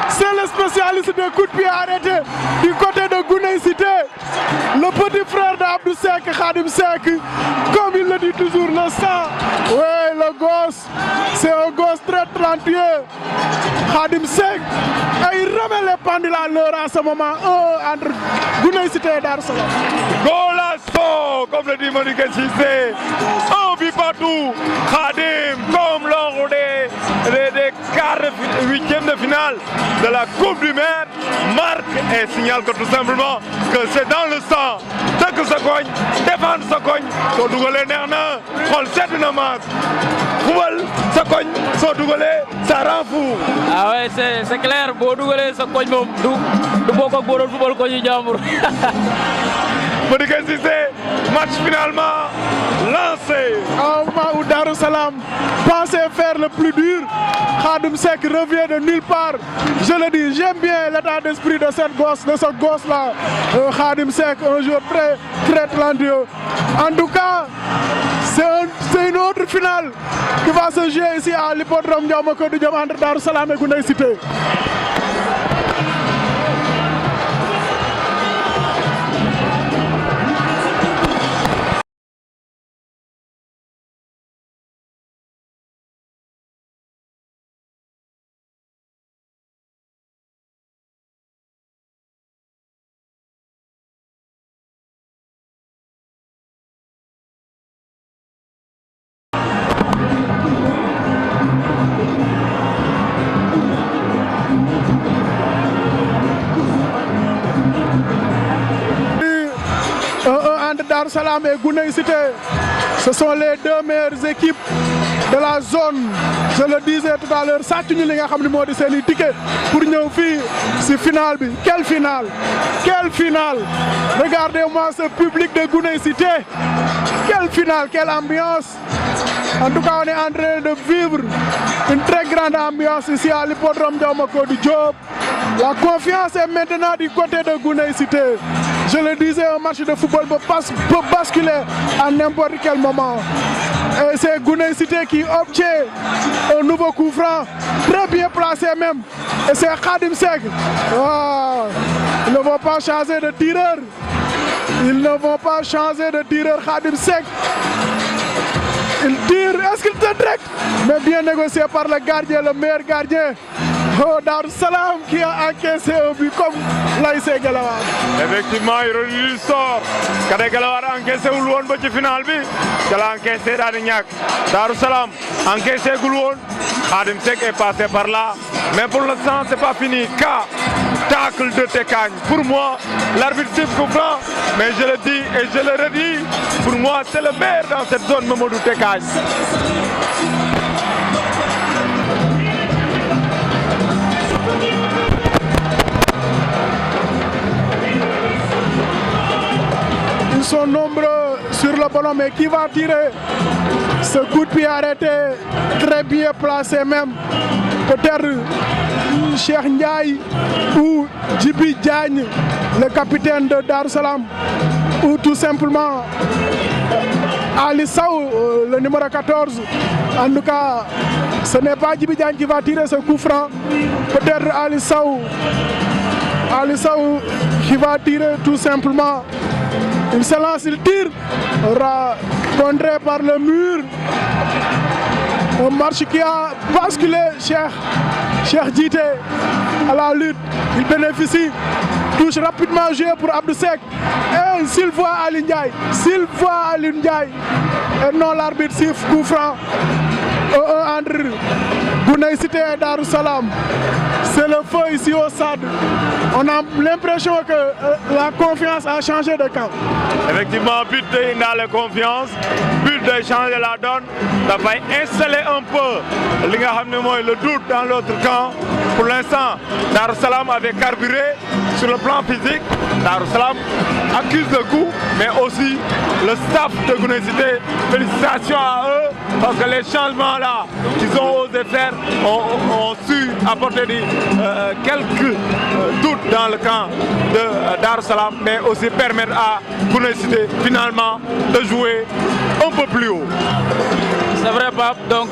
c'est le spécialiste des coups de pied arrêtés du côté de Guney Cité le petit frère d'Abdou Seck Khadim Seck comme il le dit toujours le sang oui le gosse c'est un gosse très talentueux Khadim Seck et il remet les pendules à l'heure à ce moment entre Guney Cité et Darou Salam. Golasso comme le dit Modické Cissé un but partout Khadim comme lors des quarts de huitième de finale de la Coupe du Maire marque et signale que tout simplement que c'est dans le sang dëkk sa koñ défendre sa koñ soo dugalee neex na xool sedd na maas fubal sa koñ soo dugalee ça rend fou. Ah ouais c'est clair boo dugalee sa koñ moom du bokk ak boo doon fubal koñu jàmbur. Modické Cissé match finalement lancé. Au moment où Darou Salam pensait faire le plus dur, Khadim Seck revient de nulle part. Je le dis, j'aime bien l'état d'esprit de ce gosse-là. Khadim Seck, un joueur très, très talentueux. En tout cas, c'est une autre finale qui va se jouer ici à l'hippodrome Ndiaw Macodou Diop entre Darou Salam et Guney Cité. Darou Salam et Gounaye Cité, ce sont les deux meilleures équipes de la zone. Je le disais tout à l'heure, sàcc ñu li nga xam ne moo di seen i ticket pour ñëw fii si finale bi. Quelle finale! Quelle finale! Regardez-moi ce public de Gounaye Cité. Quelle finale, quelle ambiance! En tout cas, on est en train de vivre une très grande ambiance ici à l'hippodrome Ndiaw Macodou Diop. La confiance est maintenant du côté de Gounaye Cité. Je le disais, un match de football peut basculer à n'importe quel moment. Et c'est Gounaye Cité qui obtient un nouveau coup franc, très bien placé même. Et c'est Khadim Seck. Oh, ils ne vont pas changer de tireur. Ils ne vont pas changer de tireur, Khadim Seck. Il tire, est-ce qu'il te direct? Mais bien négocié par le gardien, le meilleur gardien. Oh, Darou Salam qui a encaissé un but comme l'ASC Guelwaar. Effectivement, ironie du sort. Kadé Guelwaar encaissé wul woon ba ci final bi. Jala encaissé daal di ñàkk. Darou Salam encaissé gul woon. Khadim Seck est passé par là. Mais pour l'instant, c'est pas fini. Tacle de Tekagne. Pour moi, l'arbitre siffle coup franc. Mais je le dis et je le redis. Pour moi, c'est le meilleur dans cette zone, Mamadou Tekagne. Ils sont nombreux sur le ballon, mais qui va tirer? Ce coup de pied arrêté, très bien placé même. Peut-être Cheikh Ndiaye ou Djibi Diagne, le capitaine de Darou Salam, ou tout simplement Ali Sow, le numéro 14. En tout cas, ce n'est pas Djibi Diagne qui va tirer ce coup franc. Peut-être Ali Sow qui va tirer tout simplement. Il se lance, il tire, contré par le mur. Un match qui a basculé Cheikh Djité à la lutte. Il bénéficie. Touche rapidement joué pour Abdou Seck. Et s'il voit Ali Ndiaye, et non l'arbitre siffle coup franc. Entre Gounaye Cité et Darou Salam. C'est le feu ici au stade. On a l'impression que la confiance a changé de camp. Effectivement, but de la confiance, but de changer la donne, ça va installer un peu le doute dans l'autre camp. Pour l'instant, Darou Salam avait carburé sur le plan physique. Darou Salam accuse le coup, mais aussi le staff de Gounaye Cité. Félicitations à eux, parce que les changements là qu'ils ont osé faire ont su apporter quelques doutes dans le camp de Darou Salam, mais aussi permettre à Gounaye Cité finalement de jouer un peu plus haut. C'est vrai, Pape. Donc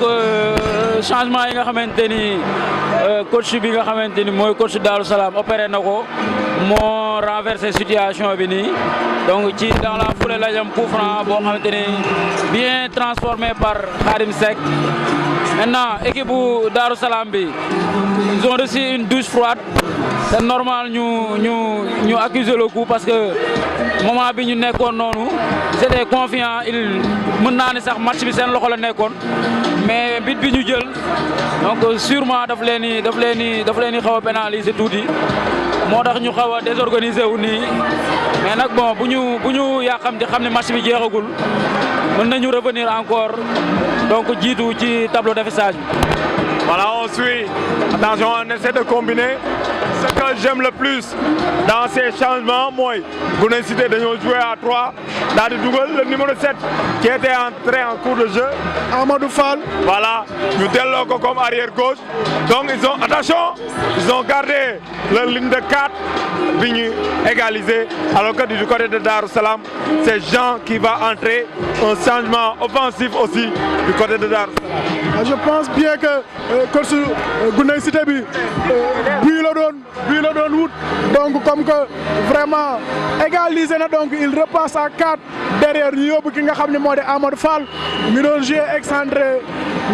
changement yi nga xamante ni coach bi nga xamante ni mooy coach Darou Salam opéré na ko moo renversé situation bi nii. Donc dans la foulée la jëm coup franc boo xamante ni bien transformé par Khadim Seck. Maintenant équipe bu Darou Salam bi ils ont reçu une douche froide. C'est normal ñu accuser le coup parce que moment bi ñu nekkoon noonu c'était confiant il mën naa ne sax match bi seen loxo la nekkoon mais bit bi ñu jël donc sûrement daf leen di xaw a pénaliser tuuti moo tax ñu xaw a désorganiser wu nii mais nag bon bu ñu yàqam di xam ne match bi jeexagul mën nañu revenir encore donc jiitu ci tableau d'affichage bi. Voilà, on suit. Attention, on essaie de combiner. Ce que j'aime le plus dans ces changements, moi, Gounaye Cité de jouer à 3. Dans le double, le numéro 7 qui était entré en cours de jeu. Amadou Fall. Voilà, nous déloquons comme arrière gauche. Donc ils ont gardé la ligne de 4, venu égaliser. Alors que du côté de Darou Salam, c'est Jean qui va entrer. Un changement offensif aussi du côté de Darou Salam. Je pense bien que coach Gounaye Cité bi bii la doon wut donc comme que vraiment égalisé na donc il repasse à 4 derrière ñu yóbbu ki nga xam ne moo di Amadou Fall mi doon jouer excentré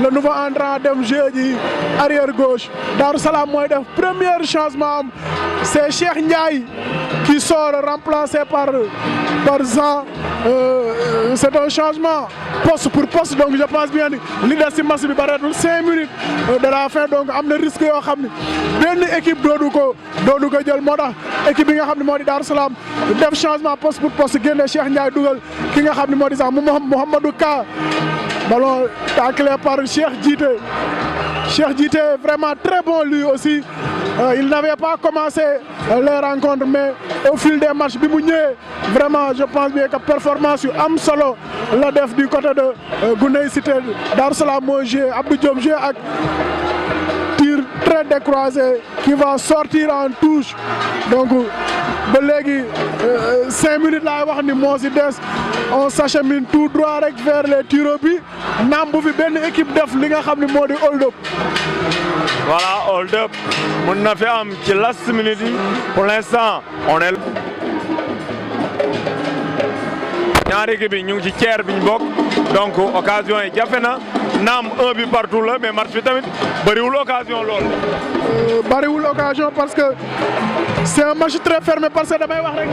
le nouveau entrant dem jeu ji arrière gauche Darou Salam mooy def premier changement am c'est Cheikh Ndiaye qui sort remplacé par Jean. C'est un changement poste pour poste donc je pense bien ni li des ci match bi bareetul 5 minutes de la fin donc am na risque yoo xam ne benn équipe doodu ko jël moo tax équipe bi nga xam ne moo di Darou Salam def changement poste pour poste génne Cheikh Ndiaye dugal ki nga xam ne moo di sax Mouhamadou Ka ballon taclé par Cheikh Djité vraiment très bon lui aussi il n'avait pas commencé les rencontres mais au fil des matchs bi mu ñëwee vraiment je pense bien que performance yu am solo la def du côté de Gouney Cité Darou Salam moo joué Abdou Diop joué ak tir très décroisé qui va sortir en touche donc ba léegi 5 minutes laay wax ni moo si des on s'achemine tout droit rek vers les tirs au but naam bu fi benn équipe def li nga xam ne moo di hold up. Voilà, hold up mën na fi am ci last minute yi pour l'instant on est. ñaari équipe yi ñu ngi ci tiers bi ñu bokk donc occasion yi jafe na naam un but partout la mais match bi tamit bëriwul occasion lool. bëriwul occasion parce que c'est un match très fermé parce que damay wax rek.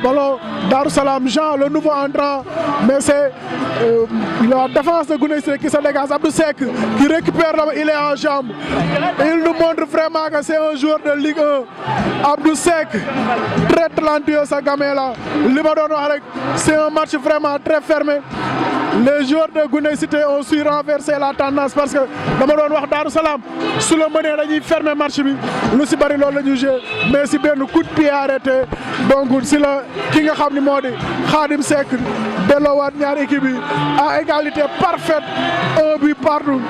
Ballon Darou Salam Jean le nouveau entrant mais c'est la défense de Gouney Cité qui se dégage Abdou Seck qui récupère là il est en jambe il nous montre vraiment que c'est un joueur de Ligue 1 Abdou Seck très talentueux ce gamin là li ma doon wax rek c'est un match vraiment très fermé les joueurs de Gouney Cité ont su renverser la tendance parce que dama doon wax Darou Salam su la mënee dañuy fermer match bi lu si bëri loolu la ñuy jouer mais si benn coup de pied arrêté donc si la ki nga xam ni moo di Khadim Seck delloowaat ñaari équipe yi à égalité parfaite un but partout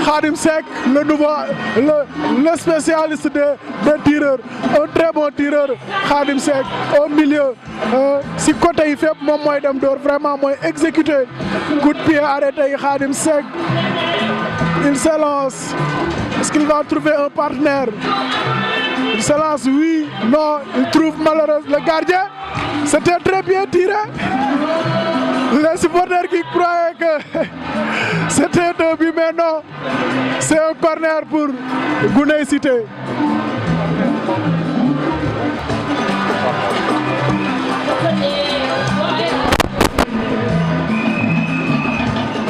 Khadim Seck le nouveau le spécialiste des tireurs un très bon tireur Khadim Seck au milieu si côté yi fépp moom mooy dem door vraiment mooy exécuter coup de pied arrêté yi Khadim Seck il s'élance est-ce qu'il va trouver un partenaire il s'élance oui non il trouve malheureux le gardien c'était très bien tiré les supporters qui croyaient que c'était un but mais non c'est un corner pour Gouney Cité.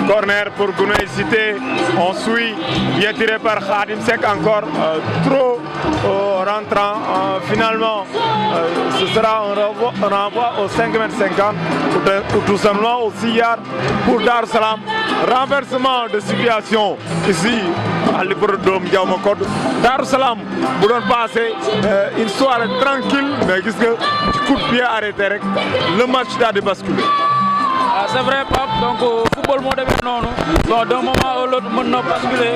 Corner pour Gouney Cité, on suit, bien tiré par Khadim Seck encore, trop rentrant. Finalement, ce sera un renvoi au 5,50 m ou tout simplement au 6 yards pour Darou Salam. Renversement de situation ici à l'hippodrome Diaw Macodou. Darou Salam bu doon passé une soirée tranquille mais gis nga ci coup de pied arrêté rek le match daal di basculer. Ah, c'est vrai Pape donc football moo demee noonu bon d'un moment à l'autre mën na basculer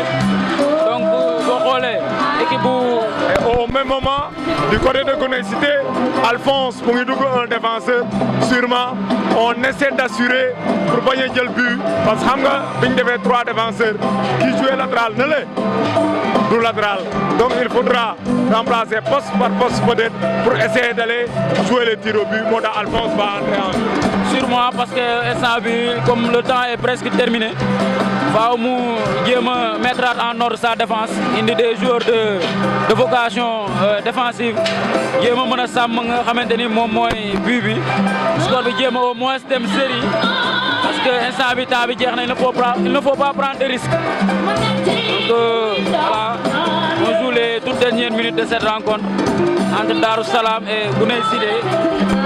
donc boo xoolee équipe bu. Au même moment du côté de Gouney Cité Alphonse mu ngi dugg un défenseur sûrement on essaie d'assurer pour bañ a jël but parce que xam nga bi ñu defee 3 défenseurs qui jouaient latéral ne le du latéral donc il faudra remplacer poste par poste peut-être pour essayer d'aller jouer les tirs au but moo tax Alphonse va entrer en jeu. Sûrement parce que instant bi comme le temps est presque terminé faaw mu jéem a mettre en ordre sa défense indi des joueurs de vocation défensive jéem a mën a sàmm nga xamante ni moom mooy but bi score bi jéem a au moins dem série parce que instant bi temps bi jeex na il ne faut pas prendre de risques donc voilà on joue les toutes dernières minutes de cette rencontre entre Darou Salam et Gouney Cité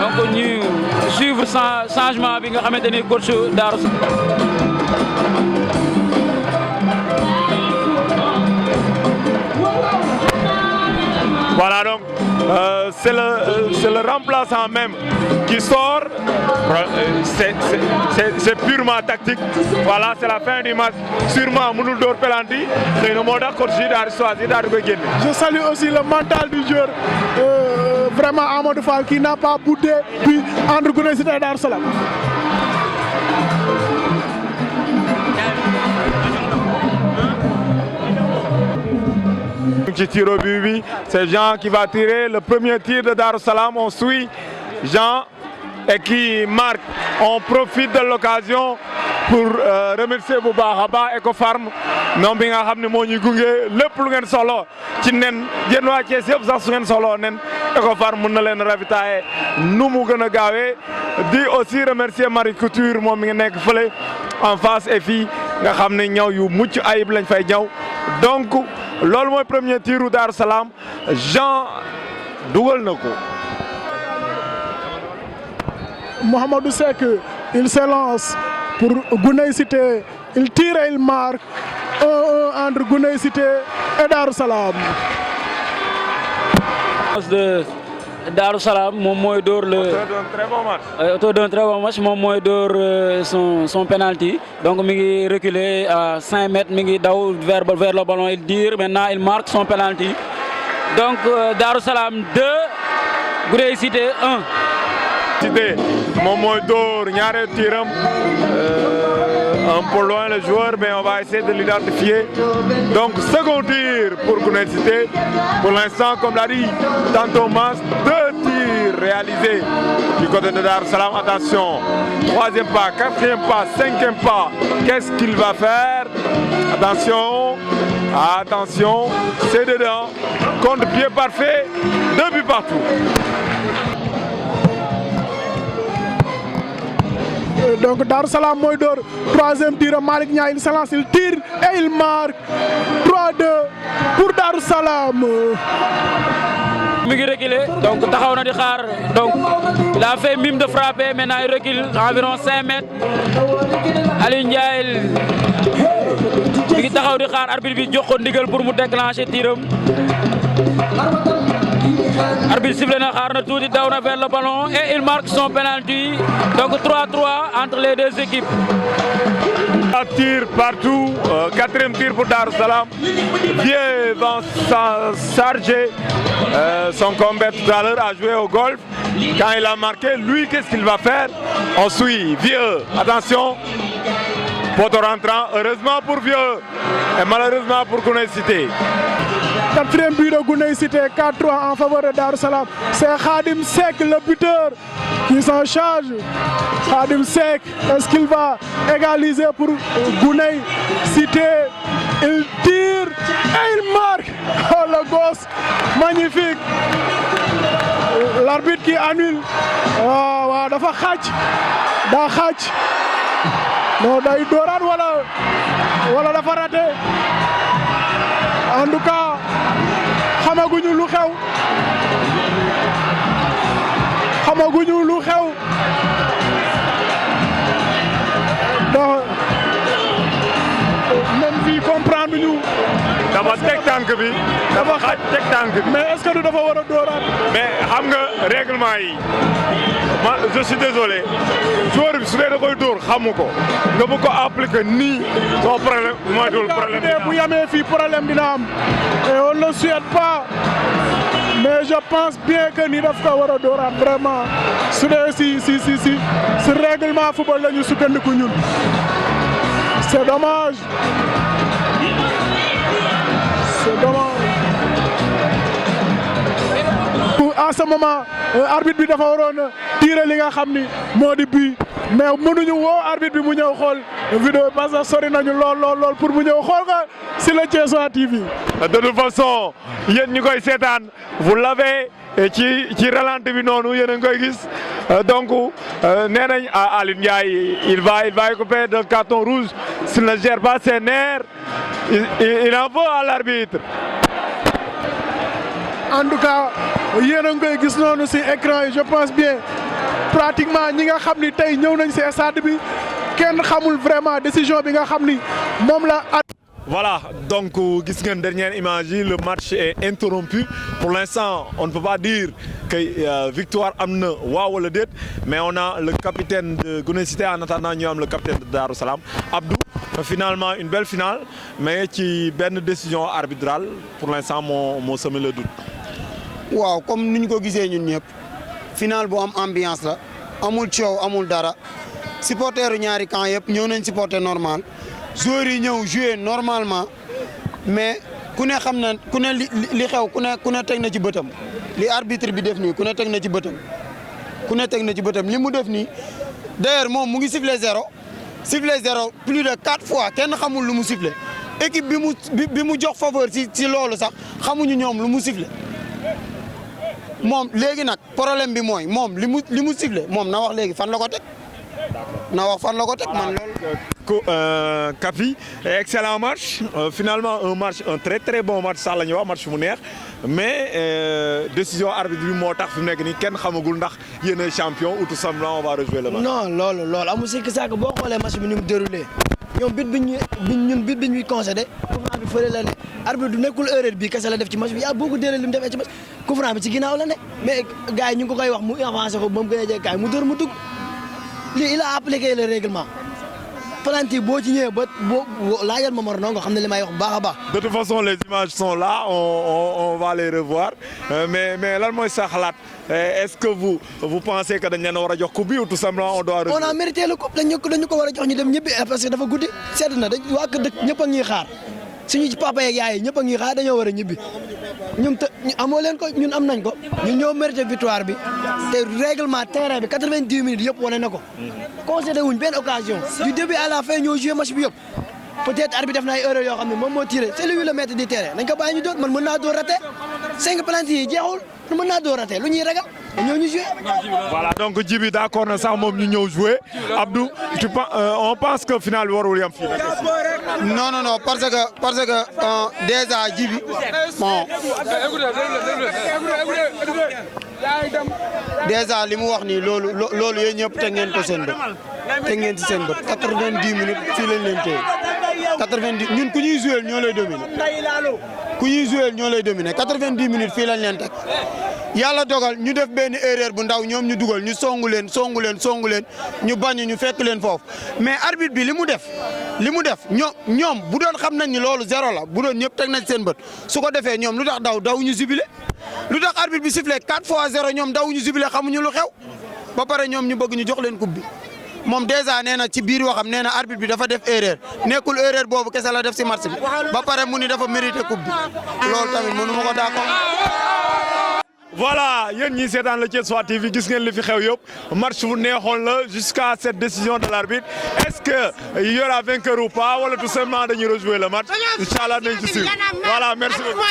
donc ñu suivre changement bi nga xamante ni coach Darou Voilà donc c'est le remplaçant même qui sort. C'est purement tactique. Voilà, c'est la fin du match. Sûrement mënul door penalty. Xëy na moo tax coach yi daal di choisir daal di koy génne. Je salue aussi le mental du joueur vraiment Amadou Fall qui n'a pas boudé puis entre Gouney Cité et Darou Salam. Ci tir au but bi, c'est Jean qui va tirer le premier tir de Darou Salam. On suit Jean et qui marque. On profite de l'occasion pour remercier bu baax a baax Ecofarm ñoom bi nga xam ne moo ñuy gunge lépp lu ngeen soxla ci nen yéen waa Thiès yëpp sax su ngeen soxla nen Ecofarm mën na leen ravitailler nu mu gën a gaawee di aussi remercier Marie Couture moom mi ngi nekk fële en face et fii nga xam ne ñaw yu mucc ayib lañ fay ñaw donc loolu mooy premier tiru Darou Salam Jean dugal na ko. Mohamedou Seck il s'élance pour Gouney Cité il tire et il marque 1-1 entre Gouney Cité et Darou Salam. de Darou Salam moom mooy door le auteur d'un très bon match moom mooy door son penalty donc mi ngi reculer à 5 mètres mi ngi daw vers le ballon il tire maintenant il marque son penalty donc Darou Salam 2 Gouney Cité 1. Cité moom mooy door ñaari tiram un peu loin le joueur mais on va essayer de l'identifier donc second tir pour Gouney Cité pour l'instant comme l'a dit tantôt Mass 2 tirs réalisés du côté de Darou Salam. Attention, troisième pas, quatrième pas, cinquième pas, qu'est-ce qu'il va faire? Attention, attention, c'est dedans, contre-pied parfait, 2 buts partout. Donc Darou Salam mooy door troisième tir Malick Niang il s'élance il tire et il marque 3-2 pour Darou Salam. mi ngi reculer donc taxaw na di xaar donc il a fait mime de frapper maintenant il recule environ 5 mètres Aliou Ndiaye mi ngi taxaw di xaar arbitre bi jox ko ndigal pour mu déclencher tiram. Arbitre sifflé na xaar na tuuti daw na vers le ballon et il marque son penalty donc 3-3 entre les deux équipes. 4 tirs partout, quatrième tir pour Darou Salam. Vieux Vincent Sargé, son combat tout à l'heure a joué au golf. Quand il a marqué, lui qu'est-ce qu'il va faire? On suit Vieux, attention, poteau rentrant, heureusement pour Vieux et malheureusement pour Gouney Cité. Quatrième but de Gouney Cité 4-3 en faveur de Darou Salam. C'est Khadim Seck le buteur qui s'en charge. Khadim Seck, est-ce qu'il va égaliser pour Gouney Cité? Il tire et il marque. Oh le gosse, magnifique. L'arbitre qui annule. waaw waaw dafa xàcc daa xàcc non day dooraat wala dafa raté. En tout cas xamaguñu lu xew donc même fii comprendre ñu. dafa teg tànk bi dafa xaaj teg tànk bi. mais est-ce que du dafa war a dooraat. mais xam nga règlement yi je suis désolé joueur bi su dee da koy dóor xamu ko nga bëgg ko appliquer nii son problème mooy dul problème dina am. bu yamee fii problème dina am et on ne le souhaite pas mais je pense bien que ni daf ko war a dooraat vraiment su dee si règlement football la ñu sukkandiku ñun c'est dommage. C'est dommage. À ce moment arbitre bi dafa waroon tirer li nga xam ni moo di but mais mënuñu woo arbitre bi mu ñëw xool vidéo parce que sori nañu lool pour mu ñëw xool nga si le Thiessois TV. De toute façon yéen ñi koy seetaan vous l'avez ci ralenti bi noonu yéen a ngi koy gis donc nee nañ Aliou Ndiaye il va écoper de carton rouge s'il ne gère pas ses nerfs il en veut à l'arbitre. En tout cas yéen a ngi koy gis noonu si écran yi je pense bien pratiquement ñi nga xam ni tey ñëw nañ si stade bi kenn xamul vraiment décision bi nga xam ni moom la. Voilà, donc gis ngeen dernière image yi le match est interrompu pour l'instant on ne peut pas dire que victoire am na waaw wala déet mais on a le capitaine de Gouney Cité en attendant ñu am le capitaine de Darou Salam Abdou. Finalement une belle finale mais ci benn décision arbitrale pour l'instant moo semé le doute. waaw comme ni ñu ko gisee ñun ñëpp finale bu am ambiance la amul coow amul dara supporteru ñaari camp yëpp ñëw nañ supporter normal joueurs yi ñëw jouer normalement mais ku ne xam na ku ne li xew ku ne teg na ci bëtam li arbitre bi def nii ku ne teg na ci bëtam li mu def nii d'ailleurs moom mu ngi siffler 0 sifflé 0 plus de 4 fois kenn xamul lu mu sifflé équipe bi mu jox faveur ci loolu sax xamuñu ñoom lu mu sifflé moom léegi nag problème bi mooy moom li mu sifflé moom na wax léegi fan la ko teg na wax fan la ko teg man loolu. Kapi excellent match finalement un très très bon match sax la ñuy wax match mu neex mais décision arbitre bi moo tax fi mu nekk nii kenn xamagul ndax yéen a champion ou tout simplement on va rejouer le match. non loolu amul sikki saak boo xoolee match bi ni mu déroulé ñoom bit bi ñuy concédé coup franc bi fële la ne arbitre du nekkul erreur bi kese la def ci match bi yaa beaucoup d'erreur li mu defee ci match coup franc bi ci ginnaaw la ne mais gars yi ñu ngi ko koy wax mu avancé ko ba mu gën a jege kaay mu dóor mu dugg lii il a appliqué le règlement. Planti boo ci ñëwee ba boo laajal ma Mor Ndongo xam ne li may wax bu baax a baax. De toute façon les images sont là on va les revoir mais lan mooy sa xalaat est-ce que vous pensez que dañ leen war a jox coupe bi ou tout simplement on doit. on a mérité le coupe dañu ko war a jox ñu dem ñibbi parce que dafa guddi sedd na dañ waa kër dëkk ñëpp a ngi xaar suñu ci papa yeeg yaay ñëpp a ngi xaar dañoo war a ñibbi ñun amoo leen ko ñun am nañ ko ñun ñoo mérité victoire bi te règlement terrain bi 90 minutes yëpp wane na ko. concédé wuñ benn occasion du début à la fin ñoo joué match bi yëpp peut-être arbitre def na ay erreur yoo xam ne moom moo tiré c'est lui le maître du terrain nañ ko bàyyi ñu doon man mën naa door raté 5 penalty yi jeexul mën naa door raté lu ñuy ragal ñoo ñu joué. voilà donc Djibi d'accord na sax moom ñu ñëw joué Abdou on pense que final bi warul yam fii. non parce que déjà Djibi bon déjà li mu wax nii loolu yéen ñëpp teg ngeen ko seen bët teg ngeen ci seen bët 90 minutes fii lañ leen téye 90 ñun ku ñuy joué ñoo lay dominer 90 minutes fii lañ leen teg yàlla dogal ñu def benn erreur bu ndaw ñoom ñu dugal ñu songu leen ñu bañ ñu fekk leen foofu mais arbitre bi li mu def ñoom bu doon xam nañ ni loolu 0 la bu doon ñëpp teg nañ seen bët su ko defee ñoom lu tax daw ñu jubilé lu tax arbitre bi sifflé 4 fois 0 ñoom daw ñu jubilé xamuñu lu xew ba pare ñoom ñu bëgg ñu jox leen coupe bi moom déjà nee na ci biir waxam nee na arbitre bi dafa def erreur nekkul erreur boobu kese la def si match bi ba pare mu ni dafa mérité coupe bi loolu tamit mënu ma ko d'accord. Voilà yéen ñii seetaan la Thiessois TV gis ngeen li fi xew yëpp match bu neexoon la jusqu'à cette décision de l'arbitre est-ce que il y aura vainqueur ou pas wala tout simplement dañuy rejouer le match inchallah nañ ci suivre voilà merci beaucoup.